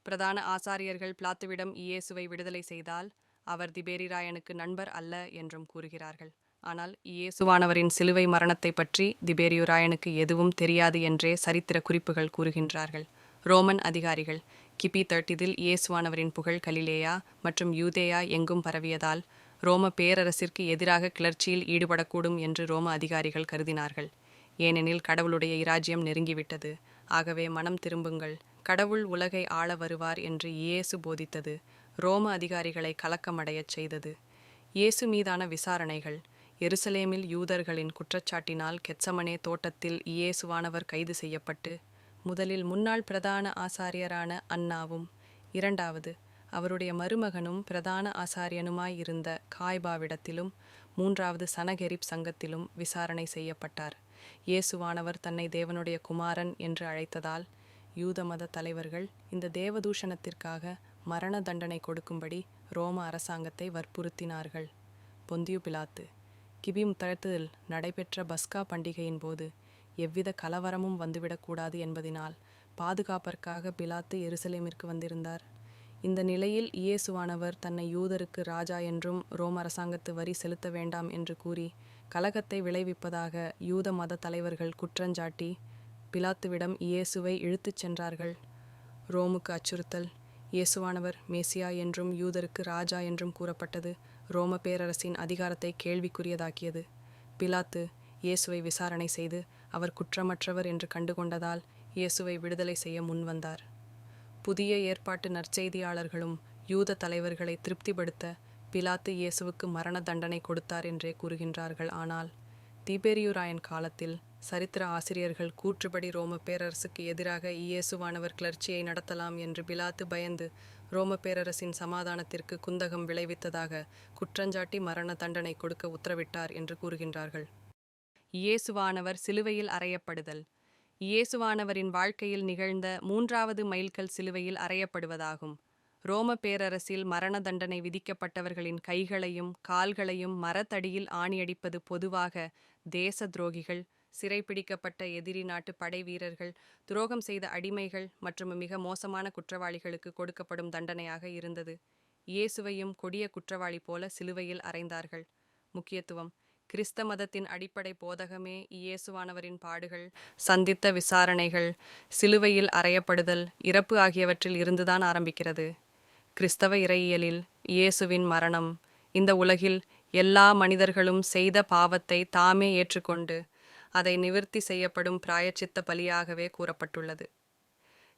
பிரதான ஆசாரியர்கள் பிலாத்துவிடம் இயேசுவை விடுதலை செய்தால் அவர் திபேரி ராயனுக்கு நண்பர் அல்ல என்றும் கூறுகிறார்கள். ஆனால் இயேசுவானவரின் சிலுவை மரணத்தை பற்றி திபேரியு ராயனுக்கு எதுவும் தெரியாது என்றே சரித்திர குறிப்புகள் கூறுகின்றார்கள். ரோமன் அதிகாரிகள் கிபி 30 இயேசுவானவரின் புகழ் கலிலேயா மற்றும் யூதேயா எங்கும் பரவியதால் ரோம பேரரசிற்கு எதிராக கிளர்ச்சியில் ஈடுபடக்கூடும் என்று ரோம அதிகாரிகள் கருதினார்கள். ஏனெனில் கடவுளுடைய இராஜ்யம் நெருங்கிவிட்டது, ஆகவே மனம் திரும்புங்கள், கடவுள் உலகை ஆள வருவார் என்று இயேசு போதித்தது ரோம அதிகாரிகளை கலக்கமடையச் செய்தது. இயேசு மீதான விசாரணைகள். எருசலேமில் யூதர்களின் குற்றச்சாட்டினால் கெத்சமனே தோட்டத்தில் இயேசுவானவர் கைது செய்யப்பட்டு, முதலில் முன்னாள் பிரதான ஆசாரியரான அன்னாவும், இரண்டாவது அவருடைய மருமகனும் பிரதான ஆசாரியனுமாயிருந்த காய்பாவிடத்திலும், மூன்றாவது சனகெரிப் சங்கத்திலும் விசாரணை செய்யப்பட்டார். இயேசுவானவர் தன்னை தேவனுடைய குமாரன் என்று அழைத்ததால் யூத மத தலைவர்கள் இந்த தேவதூஷணத்திற்காக மரண தண்டனை கொடுக்கும்படி ரோம அரசாங்கத்தை வற்புறுத்தினார்கள். பொந்தியு பிலாத்து கிபி 30 நடைபெற்ற பஸ்கா பண்டிகையின் போது எவ்வித கலவரமும் வந்துவிடக்கூடாது என்பதினால் பாதுகாப்பிற்காக பிலாத்து எருசலேமிற்கு வந்திருந்தார். இந்த நிலையில் இயேசுவானவர் தன்னை யூதருக்கு ராஜா என்றும் ரோம அரசாங்கத்து வரி செலுத்த வேண்டாம் என்று கூறி கலகத்தை விளைவிப்பதாக யூத மத தலைவர்கள் குற்றஞ்சாட்டி பிலாத்துவிடம் இயேசுவை இழுத்துச் சென்றார்கள். ரோமுக்கு அச்சுறுத்தல். இயேசுவானவர் மேசியா என்றும் யூதருக்கு ராஜா என்றும் கூறப்பட்டது ரோம பேரரசின் அதிகாரத்தை கேள்விக்குரியதாக்கியது. பிலாத்து இயேசுவை விசாரணை செய்து அவர் குற்றமற்றவர் என்று கண்டுகொண்டதால் இயேசுவை விடுதலை செய்ய முன்வந்தார். புதிய ஏற்பாட்டு நற்செய்தியாளர்களும் யூத தலைவர்களை திருப்திப்படுத்த பிலாத்து இயேசுவுக்கு மரண தண்டனை கொடுத்தார் என்றே கூறுகின்றார்கள். ஆனால் திபேரியு ராயன் காலத்தில் சரித்திர ஆசிரியர்கள் கூற்றுப்படி ரோம பேரரசுக்கு எதிராக இயேசுவானவர் கிளர்ச்சியை நடத்தலாம் என்று பிலாத்து பயந்து ரோம பேரரசின் சமாதானத்திற்கு குந்தகம் விளைவித்ததாக குற்றஞ்சாட்டி மரண தண்டனை கொடுக்க உத்தரவிட்டார் என்று கூறுகின்றார்கள். இயேசுவானவர் சிலுவையில் அறையப்படுதல். இயேசுவானவரின் வாழ்க்கையில் நிகழ்ந்த 3வது மைல்கல் சிலுவையில் அறையப்படுவதாகும். ரோம பேரரசில் மரண தண்டனை விதிக்கப்பட்டவர்களின் கைகளையும் கால்களையும் மரத்தடியில் ஆணியடிப்பது பொதுவாக தேச துரோகிகள், சிறைப்பிடிக்கப்பட்ட எதிரி நாட்டு படை வீரர்கள், துரோகம் செய்த அடிமைகள் மற்றும் மிக மோசமான குற்றவாளிகளுக்கு கொடுக்கப்படும் தண்டனையாக இருந்தது. இயேசுவையும் கொடிய குற்றவாளி போல சிலுவையில் அறைந்தார்கள். முக்கியத்துவம். கிறிஸ்த மதத்தின் அடிப்படை போதகமே இயேசுவானவரின் பாடுகள், சந்தித்த விசாரணைகள், சிலுவையில் அறையப்படுதல், இறப்பு ஆகியவற்றில் இருந்துதான் ஆரம்பிக்கிறது. கிறிஸ்தவ இறையியலில் இயேசுவின் மரணம் இந்த உலகில் எல்லா மனிதர்களும் செய்த பாவத்தை தாமே ஏற்றுக்கொண்டு அதை நிவிர்த்தி செய்யப்படும் பிராயச்சித்த பலியாகவே கூறப்பட்டுள்ளது.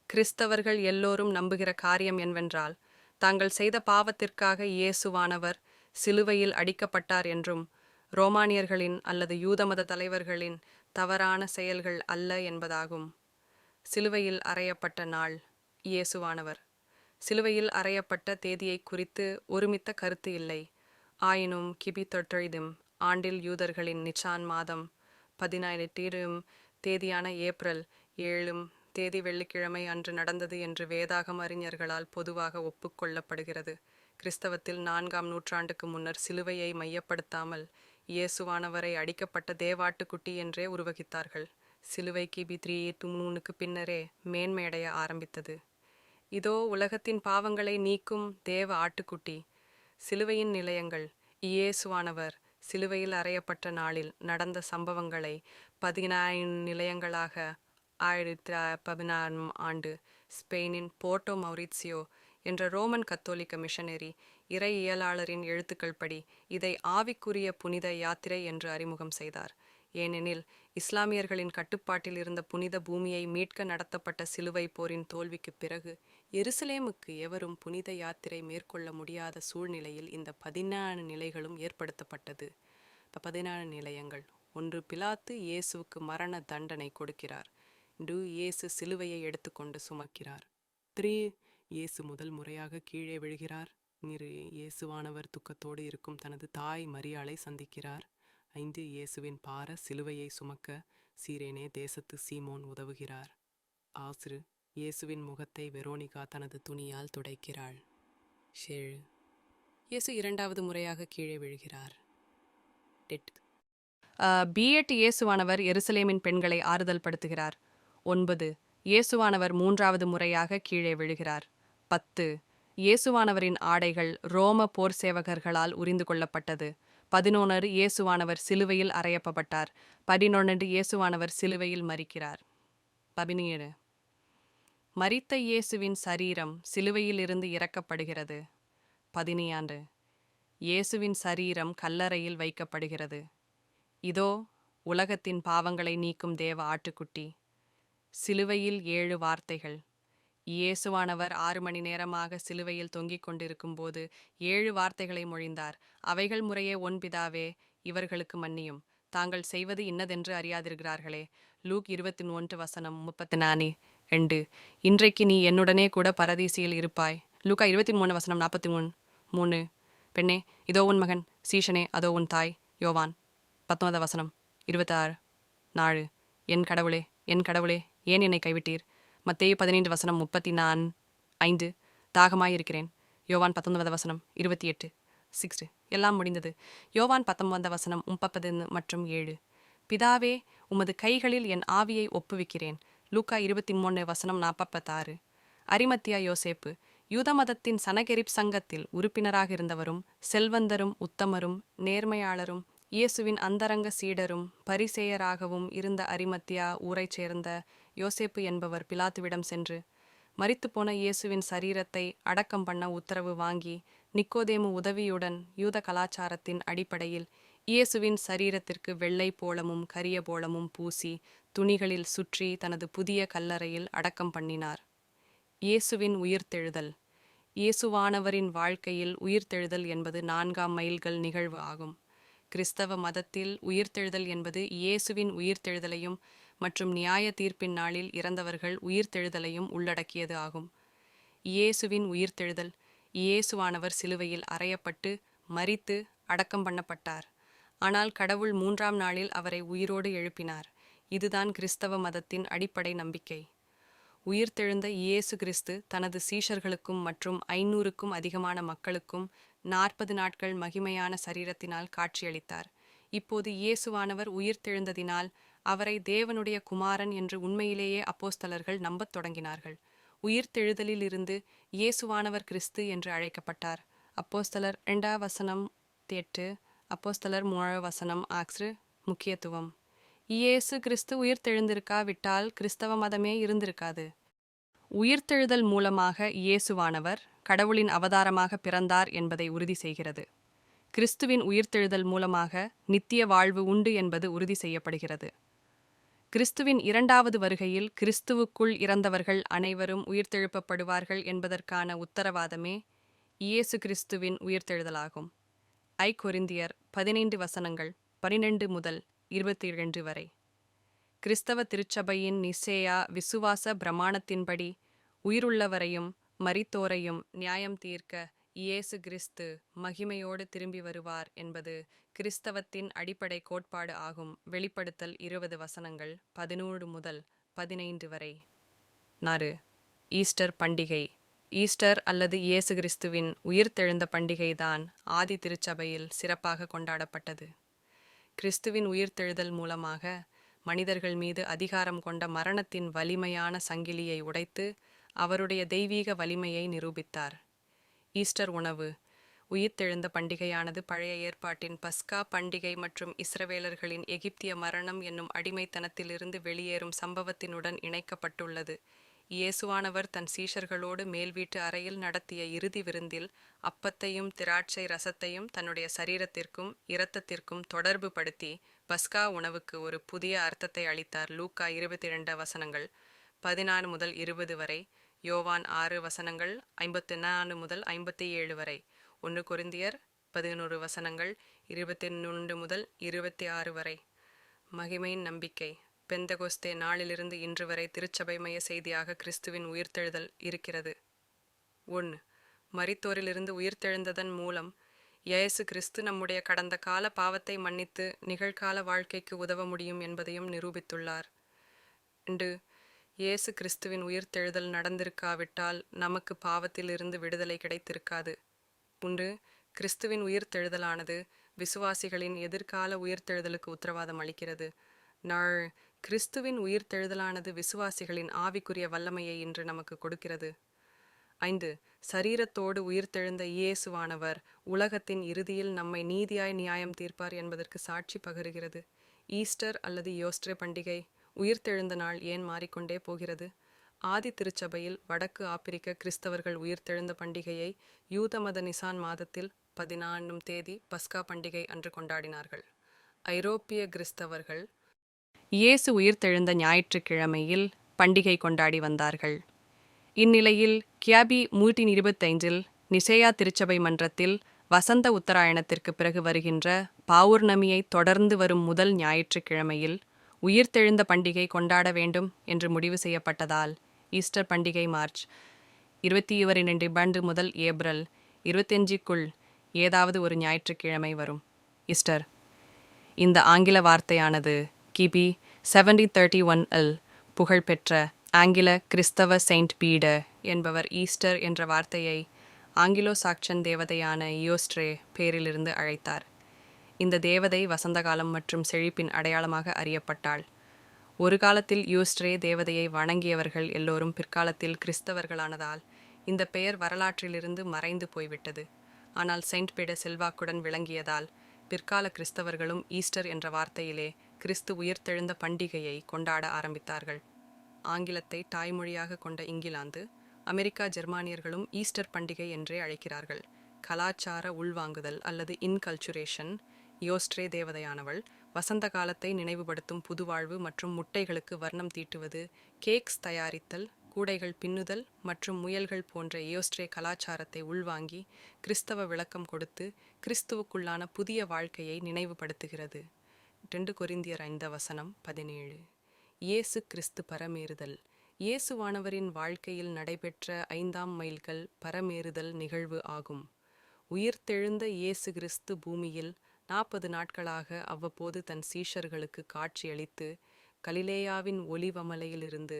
கிறிஸ்தவர்கள் எல்லோரும் நம்புகிற காரியம் என்னவென்றால், தாங்கள் செய்த பாவத்திற்காக இயேசுவானவர் சிலுவையில் அடிக்கப்பட்டார் என்றும், ரோமானியர்களின் அல்லது யூதமத தலைவர்களின் தவறான செயல்கள் அல்ல என்பதாகும். சிலுவையில் அறையப்பட்ட நாள். இயேசுவானவர் சிலுவையில் அறையப்பட்ட தேதியை குறித்து ஒருமித்த கருத்து இல்லை. ஆயினும் கிபி 30 ஆண்டில் யூதர்களின் நிச்சான் மாதம் 17 தேதியான ஏப்ரல் 7 தேதி வெள்ளிக்கிழமை அன்று நடந்தது என்று வேதாகம் அறிஞர்களால் பொதுவாக ஒப்புக்கொள்ளப்படுகிறது. கிறிஸ்தவத்தில் 4ஆம் நூற்றாண்டுக்கு முன்னர் சிலுவையை மையப்படுத்தாமல் இயேசுவானவரை அடிக்கப்பட்ட தேவாட்டுக்குட்டி என்றே உருவகித்தார்கள். சிலுவை கிபி 383க்கு பின்னரே மேன்மையடைய ஆரம்பித்தது. இதோ உலகத்தின் பாவங்களை நீக்கும் தேவ ஆட்டுக்குட்டி. சிலுவையின் நிலையங்கள். இயேசுவானவர் சிலுவையில் அறையப்பட்ட நாளில் நடந்த சம்பவங்களை 14 நிலையங்களாக 1916 ஆண்டு ஸ்பெயினின் போர்ட்டோ மௌரித்சியோ என்ற ரோமன் கத்தோலிக்க மிஷனரி இறையியலாளரின் எழுத்துக்கள் படி இதை ஆவிக்குரிய புனித யாத்திரை என்று அறிமுகம் செய்தார். ஏனெனில் இஸ்லாமியர்களின் கட்டுப்பாட்டில் இருந்த புனித பூமியை மீட்க நடத்தப்பட்ட சிலுவை போரின் தோல்விக்குப் பிறகு எருசலேமுக்கு எவரும் புனித யாத்திரை மேற்கொள்ள முடியாத சூழ்நிலையில் இந்த 14 நிலைகளும் ஏற்படுத்தப்பட்டது. 14 நிலையங்கள். 1. பிலாத்து இயேசுவுக்கு மரண தண்டனை கொடுக்கிறார். 2. இயேசு சிலுவையை எடுத்துக்கொண்டு சுமக்கிறார். 3. இயேசு முதல் முறையாக கீழே விழுகிறார். இயேசுவானவர் துக்கத்தோடு இருக்கும் தனது தாய் மரியாளை சந்திக்கிறார். 5. இயேசுவின் பார சிலுவையை சுமக்க சீரேனே தேசத்து சீமோன் உதவுகிறார். 6. இயேசுவின் முகத்தை வெரோனிகா தனது துணியால் துடைக்கிறாள். 7. இயேசு 2வது முறையாக கீழே விழுகிறார். B8 இயேசுவானவர் எருசலேமின் பெண்களை ஆறுதல் படுத்துகிறார். 9. இயேசுவானவர் 3வது முறையாக கீழே விழுகிறார். 10. இயேசுவானவரின் ஆடைகள் ரோம போர் சேவகர்களால் உரிந்து கொள்ளப்பட்டது. 11. இயேசுவானவர் சிலுவையில் அறையப்பட்டார். 11. இயேசுவானவர் சிலுவையில் மரிக்கிறார். 17. மரித்த இயேசுவின் சரீரம் சிலுவையில் இருந்து இறக்கப்படுகிறது. 14. இயேசுவின் சரீரம் கல்லறையில் வைக்கப்படுகிறது. இதோ உலகத்தின் பாவங்களை நீக்கும் தேவ ஆட்டுக்குட்டி. சிலுவையில் 7 வார்த்தைகள். இயேசுவானவர் 6 மணி நேரமாக சிலுவையில் தொங்கிக் கொண்டிருக்கும் போது 7 வார்த்தைகளை மொழிந்தார். அவைகள் முறையே, ஒன் பிதாவே, இவர்களுக்கு மன்னியும், தாங்கள் செய்வது இன்னதென்று அறியாதிருக்கிறார்களே. லூக் 21:34-2. இன்றைக்கு நீ என்னுடனே கூட பரதீசியில் இருப்பாய். லூக்கா 23:43. பெண்ணே, இதோ உன் மகன். சீஷனே, அதோ உன் தாய். யோவான் 19:26-4. என் கடவுளே, என் கடவுளே, ஏன் என்னை கைவிட்டீர்? மத்தேயு 15:5. தாகமாயிருக்கிறேன். யோவான் 19:28. 6. எல்லாம் முடிந்தது. யோவான் 19:30 மற்றும் 7. பிதாவே, உமது கைகளில் என் ஆவியை ஒப்புவிக்கிறேன். லூக்கா 23:46. அரிமத்தியா யோசேப்பு யூத மதத்தின் சனகெரிப் சங்கத்தில் உறுப்பினராக இருந்தவரும் செல்வந்தரும் உத்தமரும் நேர்மையாளரும் இயேசுவின் அந்தரங்க சீடரும் பரிசேயராகவும் இருந்த அரிமத்தியா ஊரைச் சேர்ந்த யோசேப்பு என்பவர் பிலாத்துவிடம் சென்று மரித்துப்போன இயேசுவின் சரீரத்தை அடக்கம் பண்ண உத்தரவு வாங்கி நிக்கோதேமு உதவியுடன் யூத கலாச்சாரத்தின் அடிப்படையில் இயேசுவின் சரீரத்திற்கு வெள்ளை போளமும் கரிய போளமும் பூசி துணிகளில் சுற்றி தனது புதிய கல்லறையில் அடக்கம் பண்ணினார். இயேசுவின் உயிர்த்தெழுதல். இயேசுவானவரின் வாழ்க்கையில் உயிர்த்தெழுதல் என்பது 4ஆம் மைல்கல் நிகழ்வு ஆகும். கிறிஸ்தவ மதத்தில் உயிர்த்தெழுதல் என்பது இயேசுவின் உயிர்த்தெழுதலையும் மற்றும் நியாய தீர்ப்பின் நாளில் இறந்தவர்கள் உயிர்த்தெழுதலையும் உள்ளடக்கியது ஆகும். இயேசுவின் உயிர்த்தெழுதல். இயேசுவானவர் சிலுவையில் அறையப்பட்டு மரித்து அடக்கம் பண்ணப்பட்டார். ஆனால் கடவுள் 3ஆம் நாளில் அவரை உயிரோடு எழுப்பினார். இதுதான் கிறிஸ்தவ மதத்தின் அடிப்படை நம்பிக்கை. உயிர்த்தெழுந்த இயேசு கிறிஸ்து தனது சீஷர்களுக்கும் மற்றும் 500க்கும் அதிகமான மக்களுக்கும் 40 நாட்கள் மகிமையான சரீரத்தினால் காட்சியளித்தார். இப்போது இயேசுவானவர் உயிர்த்தெழுந்ததினால் அவரை தேவனுடைய குமாரன் என்று உண்மையிலேயே அப்போஸ்தலர்கள் நம்பத் தொடங்கினார்கள். உயிர்த்தெழுதலிலிருந்து இயேசுவானவர் கிறிஸ்து என்று அழைக்கப்பட்டார். அப்போஸ்தலர் 2:8, அப்போஸ்தலர் 3:6. முக்கியத்துவம். இயேசு கிறிஸ்து உயிர்த்தெழுந்திருக்காவிட்டால் கிறிஸ்தவ மதமே இருந்திருக்காது. உயிர்த்தெழுதல் மூலமாக இயேசுவானவர் கடவுளின் அவதாரமாக பிறந்தார் என்பதை உறுதி செய்கிறது. கிறிஸ்துவின் உயிர்த்தெழுதல் மூலமாக நித்திய வாழ்வு உண்டு என்பது உறுதி செய்யப்படுகிறது. கிறிஸ்துவின் 2வது வருகையில் கிறிஸ்துவுக்குள் இறந்தவர்கள் அனைவரும் உயிர்த்தெழுப்பப்படுவார்கள் என்பதற்கான உத்தரவாதமே இயேசு கிறிஸ்துவின் உயிர்த்தெழுதலாகும். கொரிந்தியர் 15:12-22 வரை. கிறிஸ்தவ திருச்சபையின் நிசேயா விசுவாச பிரமாணத்தின்படி உயிருள்ளவரையும் மரித்தோரையும் நியாயம் தீர்க்க இயேசு கிறிஸ்து மகிமையோடு திரும்பி வருவார் என்பது கிறிஸ்தவத்தின் அடிப்படை கோட்பாடு ஆகும். வெளிப்படுத்தல் 20 11-15 வரை. 4. ஈஸ்டர் பண்டிகை. ஈஸ்டர் அல்லது இயேசு கிறிஸ்துவின் உயிர்த்தெழுந்த பண்டிகைதான் ஆதி திருச்சபையில் சிறப்பாக கொண்டாடப்பட்டது. கிறிஸ்துவின் உயிர்த்தெழுதல் மூலமாக மனிதர்கள் மீது அதிகாரம் கொண்ட மரணத்தின் வலிமையான சங்கிலியை உடைத்து அவருடைய தெய்வீக வலிமையை நிரூபித்தார். ஈஸ்டர் உணவு உயிர்த்தெழுந்த பண்டிகையானது பழைய ஏற்பாட்டின் பஸ்கா பண்டிகை மற்றும் இஸ்ரவேலர்களின் எகிப்திய மரணம் என்னும் அடிமைத்தனத்திலிருந்து வெளியேறும் சம்பவத்தினுடன் இணைக்கப்பட்டுள்ளது. இயேசுவானவர் தன் சீஷர்களோடு மேல் வீட்டு அறையில் நடத்திய இறுதி விருந்தில் அப்பத்தையும் திராட்சை ரசத்தையும் தன்னுடைய சரீரத்திற்கும் இரத்தத்திற்கும் தொடர்பு படுத்தி பஸ்கா உணவுக்கு ஒரு புதிய அர்த்தத்தை அளித்தார். லூக்கா 22 வசனங்கள் 16 முதல் 20 வரை, யோவான் 6 வசனங்கள் 54 முதல் 57 வரை, 1 கொரிந்தியர் 11 வசனங்கள் 21 முதல் 26 வரை. மகிமையின் நம்பிக்கை பெந்தகோஸ்தே நாளிலிருந்து இன்று வரை திருச்சபை மைய செய்தியாக கிறிஸ்துவின் உயிர்த்தெழுதல் இருக்கிறது. 1. மரித்தோரிலிருந்து உயிர்த்தெழுந்ததன் மூலம் இயேசு கிறிஸ்து நம்முடைய கடந்த கால பாவத்தை மன்னித்து நிகழ்கால வாழ்க்கைக்கு உதவ முடியும் என்பதையும் நிரூபித்துள்ளார். 2. இயேசு கிறிஸ்துவின் உயிர்த்தெழுதல் நடந்திருக்காவிட்டால் நமக்கு பாவத்திலிருந்து விடுதலை கிடைத்திருக்காது. 3. கிறிஸ்துவின் உயிர்த்தெழுதலானது விசுவாசிகளின் எதிர்கால உயிர்த்தெழுதலுக்கு உத்தரவாதம் அளிக்கிறது. 4. கிறிஸ்துவின் உயிர்த்தெழுதலானது விசுவாசிகளின் ஆவிக்குரிய வல்லமையை இன்று நமக்கு கொடுக்கிறது. 5. சரீரத்தோடு உயிர்த்தெழுந்த இயேசுவானவர் உலகத்தின் இறுதியில் நம்மை நீதியாய் நியாயம் தீர்ப்பார் என்பதற்கு சாட்சி பகருகிறது. ஈஸ்டர் அல்லது யோஸ்டர் பண்டிகை உயிர்த்தெழுந்த நாள் ஏன் மாறிக்கொண்டே போகிறது? ஆதி திருச்சபையில் வடக்கு ஆப்பிரிக்க கிறிஸ்தவர்கள் உயிர்த்தெழுந்த பண்டிகையை யூத மத நிசான் மாதத்தில் 14 தேதி பஸ்கா பண்டிகை அன்று கொண்டாடினார்கள். ஐரோப்பிய கிறிஸ்தவர்கள் இயேசு உயிர்த்தெழுந்த ஞாயிற்றுக்கிழமையில் பண்டிகை கொண்டாடி வந்தார்கள். இந்நிலையில் கியாபி 325 நிசேயா திருச்சபை மன்றத்தில் வசந்த உத்தராயணத்திற்கு பிறகு வருகின்ற பௌர்ணமியை தொடர்ந்து வரும் முதல் ஞாயிற்றுக்கிழமையில் உயிர்த்தெழுந்த பண்டிகை கொண்டாட வேண்டும் என்று முடிவு செய்யப்பட்டதால் ஈஸ்டர் பண்டிகை மார்ச் 22 முதல் ஏப்ரல் 25க்குள் ஏதாவது ஒரு ஞாயிற்றுக்கிழமை வரும். ஈஸ்டர் இந்த ஆங்கில வார்த்தையானது கிபி 1731 புகழ்பெற்ற ஆங்கில கிறிஸ்தவ செயின்ட் பீடர் என்பவர் ஈஸ்டர் என்ற வார்த்தையை ஆங்கிலோ சாக்சன் தேவதையான யோஸ்ட்ரே பேரிலிருந்து அழைத்தார். இந்த தேவதை வசந்தகாலம் மற்றும் செழிப்பின் அடையாளமாக அறியப்பட்டாள். ஒரு காலத்தில் யோஸ்ட்ரே தேவதையை வணங்கியவர்கள் எல்லோரும் பிற்காலத்தில் கிறிஸ்தவர்களானதால் இந்த பெயர் வரலாற்றிலிருந்து மறைந்து போய்விட்டது. ஆனால் செயின்ட் பீடர் செல்வாக்குடன் விளங்கியதால் பிற்கால கிறிஸ்தவர்களும் ஈஸ்டர் என்ற வார்த்தையிலே கிறிஸ்து உயிர்த்தெழுந்த பண்டிகையை கொண்டாட ஆரம்பித்தார்கள். ஆங்கிலத்தை தாய்மொழியாக கொண்ட இங்கிலாந்து, அமெரிக்கா ஜெர்மானியர்களும் ஈஸ்டர் பண்டிகை என்றே அழைக்கிறார்கள். கலாச்சார உள்வாங்குதல் அல்லது இன்கல்ச்சுரேஷன் யோஸ்ட்ரே தேவதையானவள் வசந்த காலத்தை நினைவுபடுத்தும் புதுவாழ்வு மற்றும் முட்டைகளுக்கு வர்ணம் தீட்டுவது, கேக்ஸ் தயாரித்தல், கூடைகள் பின்னுதல் மற்றும் முயல்கள் போன்ற யோஸ்ட்ரே கலாச்சாரத்தை உள்வாங்கி கிறிஸ்தவ விளக்கம் கொடுத்து கிறிஸ்துவுக்குள்ளான புதிய வாழ்க்கையை நினைவுபடுத்துகிறது. 2 கொரிந்தியர் 5 வசனம் 17. இயேசு கிறிஸ்து பரமேறுதல் இயேசுவானவரின் வாழ்க்கையில் நடைபெற்ற 5ஆம் மைல்கல் பரமேறுதல் நிகழ்வு ஆகும். உயிர்த்தெழுந்த இயேசு கிறிஸ்து பூமியில் 40 நாட்களாக அவ்வப்போது தன் சீஷர்களுக்கு காட்சியளித்து கலிலேயாவின் ஒலிவமலையிலிருந்து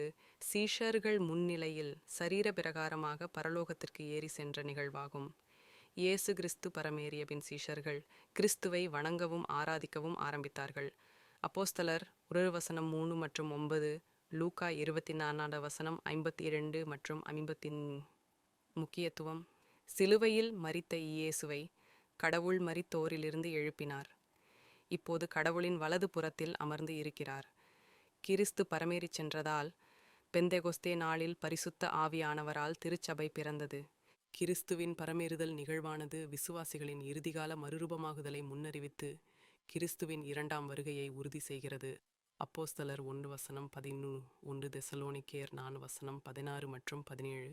சீஷர்கள் முன்னிலையில் சரீர பிரகாரமாக பரலோகத்திற்கு ஏறி சென்ற நிகழ்வாகும். இயேசு கிறிஸ்து பரமேறிய பின் சீஷர்கள் கிறிஸ்துவை வணங்கவும் ஆராதிக்கவும் ஆரம்பித்தார்கள். அப்போஸ்தலர் 1 வசனம் 3 மற்றும் 9, லூக்கா 24 வசனம் 52 மற்றும் 50. முக்கியத்துவம் சிலுவையில் மரித்த இயேசுவை கடவுள் மரித்தோரிலிருந்து எழுப்பினார். இப்போது கடவுளின் வலது புறத்தில் அமர்ந்து இருக்கிறார். கிறிஸ்து பரமேறி சென்றதால் பெந்தெகொஸ்தே நாளில் பரிசுத்த ஆவியானவரால் திருச்சபை பிறந்தது. கிறிஸ்துவின் பரமேறுதல் நிகழ்வானது விசுவாசிகளின் இறுதிகால மறுரூபமாகுதலை முன்னறிவித்து கிறிஸ்துவின் 2ஆம் வருகையை உறுதி செய்கிறது. அப்போஸ்தலர் 1 வசனம் 11, 1 தெசலோனிக்கேயர் 4 வசனம் 16 மற்றும் 17.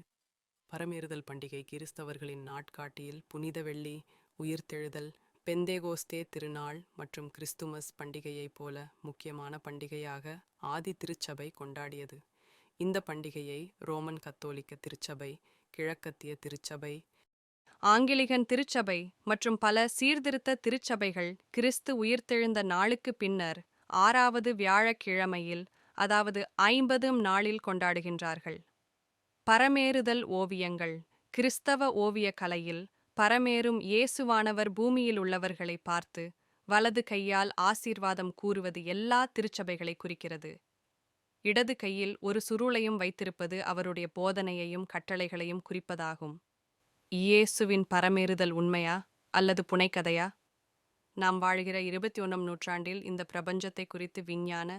பரமேறுதல் பண்டிகை கிறிஸ்தவர்களின் நாட்காட்டியில் புனித வெள்ளி, உயிர்த்தெழுதல், பெந்தேகோஸ்தே திருநாள் மற்றும் கிறிஸ்துமஸ் பண்டிகையைப் போல முக்கியமான பண்டிகையாக ஆதி திருச்சபை கொண்டாடியது. இந்த பண்டிகையை ரோமன் கத்தோலிக்க திருச்சபை, கிழக்கத்திய திருச்சபை, ஆங்கிலிகன் திருச்சபை மற்றும் பல சீர்திருத்த திருச்சபைகள் கிறிஸ்து உயிர்த்தெழுந்த நாளுக்கு பின்னர் 6வது வியாழக்கிழமையில், அதாவது 50ஆம் நாளில் கொண்டாடுகின்றார்கள். பரமேறுதல் ஓவியங்கள் கிறிஸ்தவ ஓவிய கலையில் பரமேறும் இயேசுவானவர் பூமியில் உள்ளவர்களை பார்த்து வலது கையால் ஆசீர்வாதம் கூறுவது எல்லா திருச்சபைகளை குறிக்கிறது. இடது கையில் ஒரு சுருளையும் வைத்திருப்பது அவருடைய போதனையையும் கட்டளைகளையும் குறிப்பதாகும். இயேசுவின் பரமேறுதல் உண்மையா அல்லது புனைக்கதையா? நாம் வாழ்கிற 21ஆம் நூற்றாண்டில் இந்த பிரபஞ்சத்தை குறித்து விஞ்ஞான,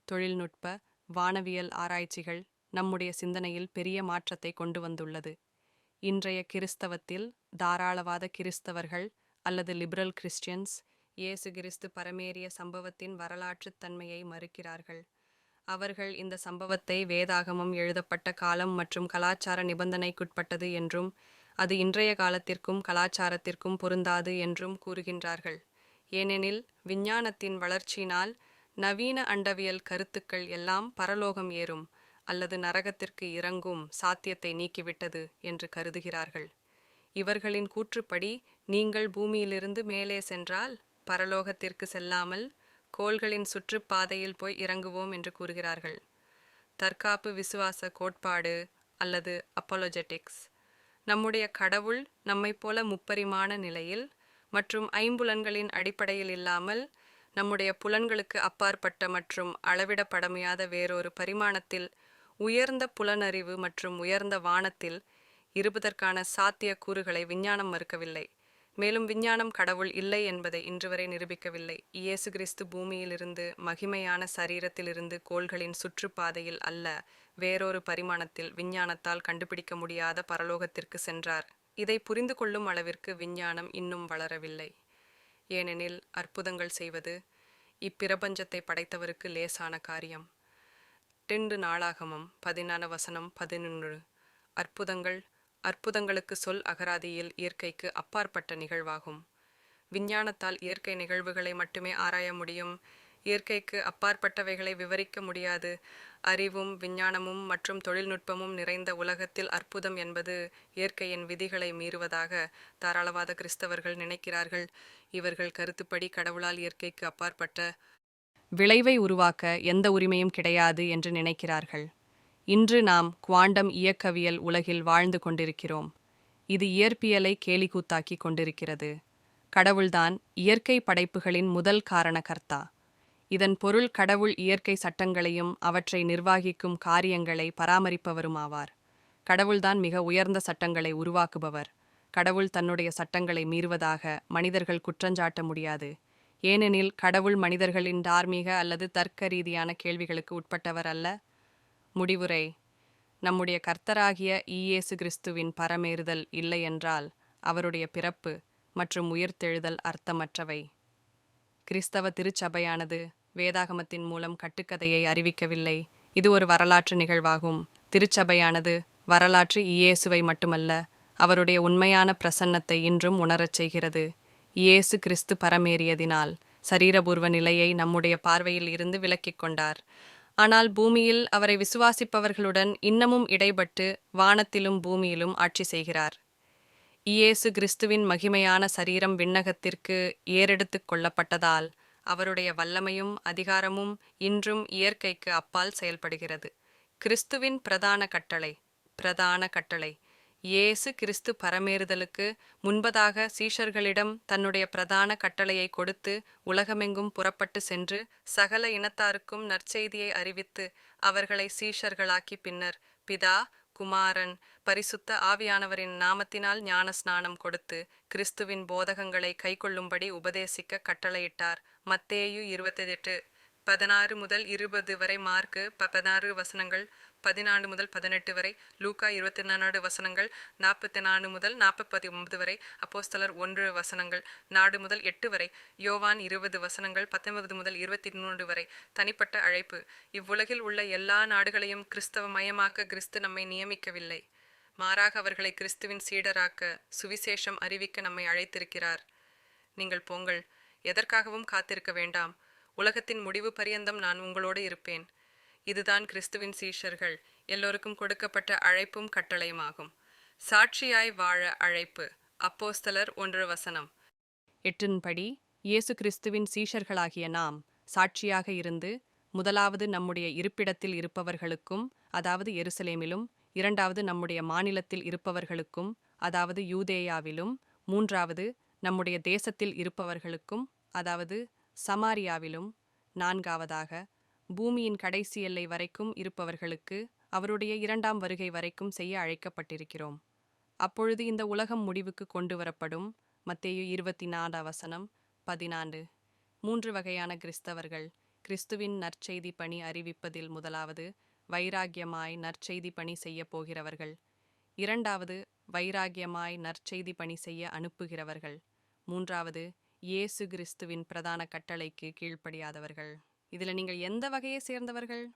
தொழில்நுட்ப, வானவியல் ஆராய்ச்சிகள் நம்முடைய சிந்தனையில் பெரிய மாற்றத்தை கொண்டு வந்துள்ளது. இன்றைய கிறிஸ்தவத்தில் தாராளவாத கிறிஸ்தவர்கள் அல்லது லிபரல் கிறிஸ்டியன்ஸ் இயேசு கிறிஸ்து பரமேறிய சம்பவத்தின் வரலாற்றுத் தன்மையை மறுக்கிறார்கள். அவர்கள் இந்த சம்பவத்தை வேதாகமம் எழுதப்பட்ட காலம் மற்றும் கலாச்சார நிபந்தனைக்குட்பட்டது என்றும் அது இன்றைய காலத்திற்கும் கலாச்சாரத்திற்கும் பொருந்தாது என்றும் கூறுகின்றார்கள். ஏனெனில் விஞ்ஞானத்தின் வளர்ச்சியினால் நவீன அண்டவியல் கருத்துக்கள் எல்லாம் பரலோகம் ஏறும் அல்லது நரகத்திற்கு இறங்கும் சாத்தியத்தை நீக்கிவிட்டது என்று கருதுகிறார்கள். இவர்களின் கூற்றுப்படி நீங்கள் பூமியிலிருந்து மேலே சென்றால் பரலோகத்திற்கு செல்லாமல் கோள்களின் சுற்றுப்பாதையில் போய் இறங்குவோம் என்று கூறுகிறார்கள். தற்காப்பு விசுவாச கோட்பாடு அல்லது அப்போலோஜெட்டிக்ஸ் நம்முடைய கடவுள் நம்மைப் போல முப்பரிமாண நிலையில் மற்றும் ஐம்புலன்களின் அடிப்படையில் இல்லாமல் நம்முடைய புலன்களுக்கு அப்பாற்பட்ட மற்றும் அளவிடப்பட முடியாத வேறொரு பரிமாணத்தில் உயர்ந்த புலனறிவு மற்றும் உயர்ந்த வானத்தில் இருப்பதற்கான சாத்திய கூறுகளை விஞ்ஞானம் மறுக்கவில்லை. மேலும் விஞ்ஞானம் கடவுள் இல்லை என்பதை இன்று வரை நிரூபிக்கவில்லை. இயேசு கிறிஸ்து பூமியிலிருந்து மகிமையான சரீரத்திலிருந்து கோள்களின் சுற்றுப்பாதையில் அல்ல, வேறொரு பரிமாணத்தில் விஞ்ஞானத்தால் கண்டுபிடிக்க முடியாத பரலோகத்திற்கு சென்றார். இதை புரிந்து கொள்ளும் அளவிற்கு விஞ்ஞானம் இன்னும் வளரவில்லை. ஏனெனில் அற்புதங்கள் செய்வது இப்பிரபஞ்சத்தை படைத்தவருக்கு லேசான காரியம். 2 நாளாகமம் 14:11. அற்புதங்களுக்கு சொல் அகராதியில் இயற்கைக்கு அப்பாற்பட்ட நிகழ்வாகும். விஞ்ஞானத்தால் இயற்கை நிகழ்வுகளை மட்டுமே ஆராய முடியும். இயற்கைக்கு அப்பாற்பட்டவைகளை விவரிக்க முடியாது. அறிவும் விஞ்ஞானமும் மற்றும் தொழில்நுட்பமும் நிறைந்த உலகத்தில் அற்புதம் என்பது இயற்கையின் விதிகளை மீறுவதாக தாராளவாத கிறிஸ்தவர்கள் நினைக்கிறார்கள். இவர்கள் கருத்துப்படி கடவுளால் இயற்கைக்கு அப்பாற்பட்ட விளைவை உருவாக்க எந்த உரிமையும் கிடையாது என்று நினைக்கிறார்கள். இன்று நாம் குவாண்டம் இயக்கவியல் உலகில் வாழ்ந்து கொண்டிருக்கிறோம். இது இயற்பியலை கேலிக்கூத்தாக்கி கொண்டிருக்கிறது. கடவுள்தான் இயற்கை படைப்புகளின் முதல் காரணகர்த்தா. இதன் பொருள் கடவுள் இயற்கை சட்டங்களையும் அவற்றை நிர்வாகிக்கும் காரியங்களை பராமரிப்பவருமாவார். கடவுள்தான் மிக உயர்ந்த சட்டங்களை உருவாக்குபவர். கடவுள் தன்னுடைய சட்டங்களை மீறுவதாக மனிதர்கள் குற்றஞ்சாட்ட முடியாது. ஏனெனில் கடவுள் மனிதர்களின் தார்மீக அல்லது தர்க்க ரீதியான கேள்விகளுக்கு உட்பட்டவர் அல்ல. முடிவுரை: நம்முடைய கர்த்தராகிய இயேசு கிறிஸ்துவின் பரமேறுதல் இல்லையென்றால் அவருடைய பிறப்பு மற்றும் உயிர்த்தெழுதல் அர்த்தமற்றவை. கிறிஸ்தவ திருச்சபையானது வேதாகமத்தின் மூலம் கட்டுக்கதையை அறிவிக்கவில்லை. இது ஒரு வரலாற்று நிகழ்வாகும். திருச்சபையானது வரலாற்று இயேசுவை மட்டுமல்ல, அவருடைய உண்மையான பிரசன்னத்தை இன்றும் உணரச் செய்கிறது. இயேசு கிறிஸ்து பரமேறியதினால் சரீரபூர்வ நிலையை நம்முடைய பார்வையில் இருந்து விலக்கிக் கொண்டார். ஆனால் பூமியில் அவரை விசுவாசிப்பவர்களுடன் இன்னமும் இடைப்பட்டு வானத்திலும் பூமியிலும் ஆட்சி செய்கிறார். இயேசு கிறிஸ்துவின் மகிமையான சரீரம் விண்ணகத்திற்கு ஏறெடுத்துக் கொள்ளப்பட்டதால் அவருடைய வல்லமையும் அதிகாரமும் இன்றும் இயற்கைக்கு அப்பால் செயல்படுகிறது. கிறிஸ்துவின் பிரதான கட்டளை இயேசு கிறிஸ்து பரமேறுதலுக்கு முன்பதாக சீஷர்களிடம் தன்னுடைய பிரதான கட்டளையை கொடுத்து உலகமெங்கும் புறப்பட்டு சென்று சகல இனத்தாருக்கும் நற்செய்தியை அறிவித்து அவர்களை சீஷர்களாக்கி பின்னர் பிதா, குமாரன், பரிசுத்த ஆவியானவரின் நாமத்தினால் ஞான ஸ்நானம் கொடுத்து கிறிஸ்துவின் போதகங்களை கைக்கொள்ளும்படி உபதேசிக்க கட்டளையிட்டார். மத்தேயு 28:16-20 வரை, மார்க்கு 16 வசனங்கள் 14 முதல் 18 வரை, லூக்கா 24 வசனங்கள் 44 முதல் 49 வரை, அப்போஸ்தலர் 1 வசனங்கள் 4 முதல் 8 வரை, யோவான் 20 வசனங்கள் 19 முதல் 23 வரை. தனிப்பட்ட அழைப்பு: இவ்வுலகில் உள்ள எல்லா நாடுகளையும் கிறிஸ்தவ மயமாக்க கிறிஸ்து நம்மை நியமிக்கவில்லை. மாறாக அவர்களை கிறிஸ்துவின் சீடராக்க, சுவிசேஷம் அறிவிக்க நம்மை அழைத்திருக்கிறார். நீங்கள் போங்கள், எதற்காகவும் காத்திருக்க வேண்டாம். உலகத்தின் முடிவு பரியந்தம் நான் உங்களோடு இருப்பேன். இதுதான் கிறிஸ்துவின் சீஷர்கள் எல்லோருக்கும் கொடுக்கப்பட்ட அழைப்பும் கட்டளையுமாகும். சாட்சியாய் வாழ அழைப்பு. அப்போஸ்தலர் 1 வசனம் 8 படி இயேசு கிறிஸ்துவின் சீஷர்களாகிய நாம் சாட்சியாக இருந்து, முதலாவது நம்முடைய இருப்பிடத்தில் இருப்பவர்களுக்கும், அதாவது எருசலேமிலும், இரண்டாவது நம்முடைய மாநிலத்தில் இருப்பவர்களுக்கும், அதாவது யூதேயாவிலும், மூன்றாவது நம்முடைய தேசத்தில் இருப்பவர்களுக்கும், அதாவது சமாரியாவிலும், நான்காவதாக பூமியின் கடைசி எல்லை வரைக்கும் இருப்பவர்களுக்கு அவருடைய 2ஆம் வருகை வரைக்கும் செய்ய அழைக்கப்பட்டிருக்கிறோம். அப்பொழுது இந்த உலகம் முடிவுக்கு கொண்டு வரப்படும். மத்தேயு 24:14. 3 வகையான கிறிஸ்தவர்கள். கிறிஸ்துவின் நற்செய்தி பணி அறிவிப்பதில் முதலாவது, வைராக்கியமாய் நற்செய்தி பணி செய்ய போகிறவர்கள். 2வது, வைராக்கியமாய் நற்செய்தி பணி செய்ய அனுப்புகிறவர்கள். 3வது, இயேசு கிறிஸ்துவின் பிரதான கட்டளைக்கு கீழ்ப்படியாதவர்கள். இதில் நீங்கள் எந்த வகையை சேர்ந்தவர்கள்?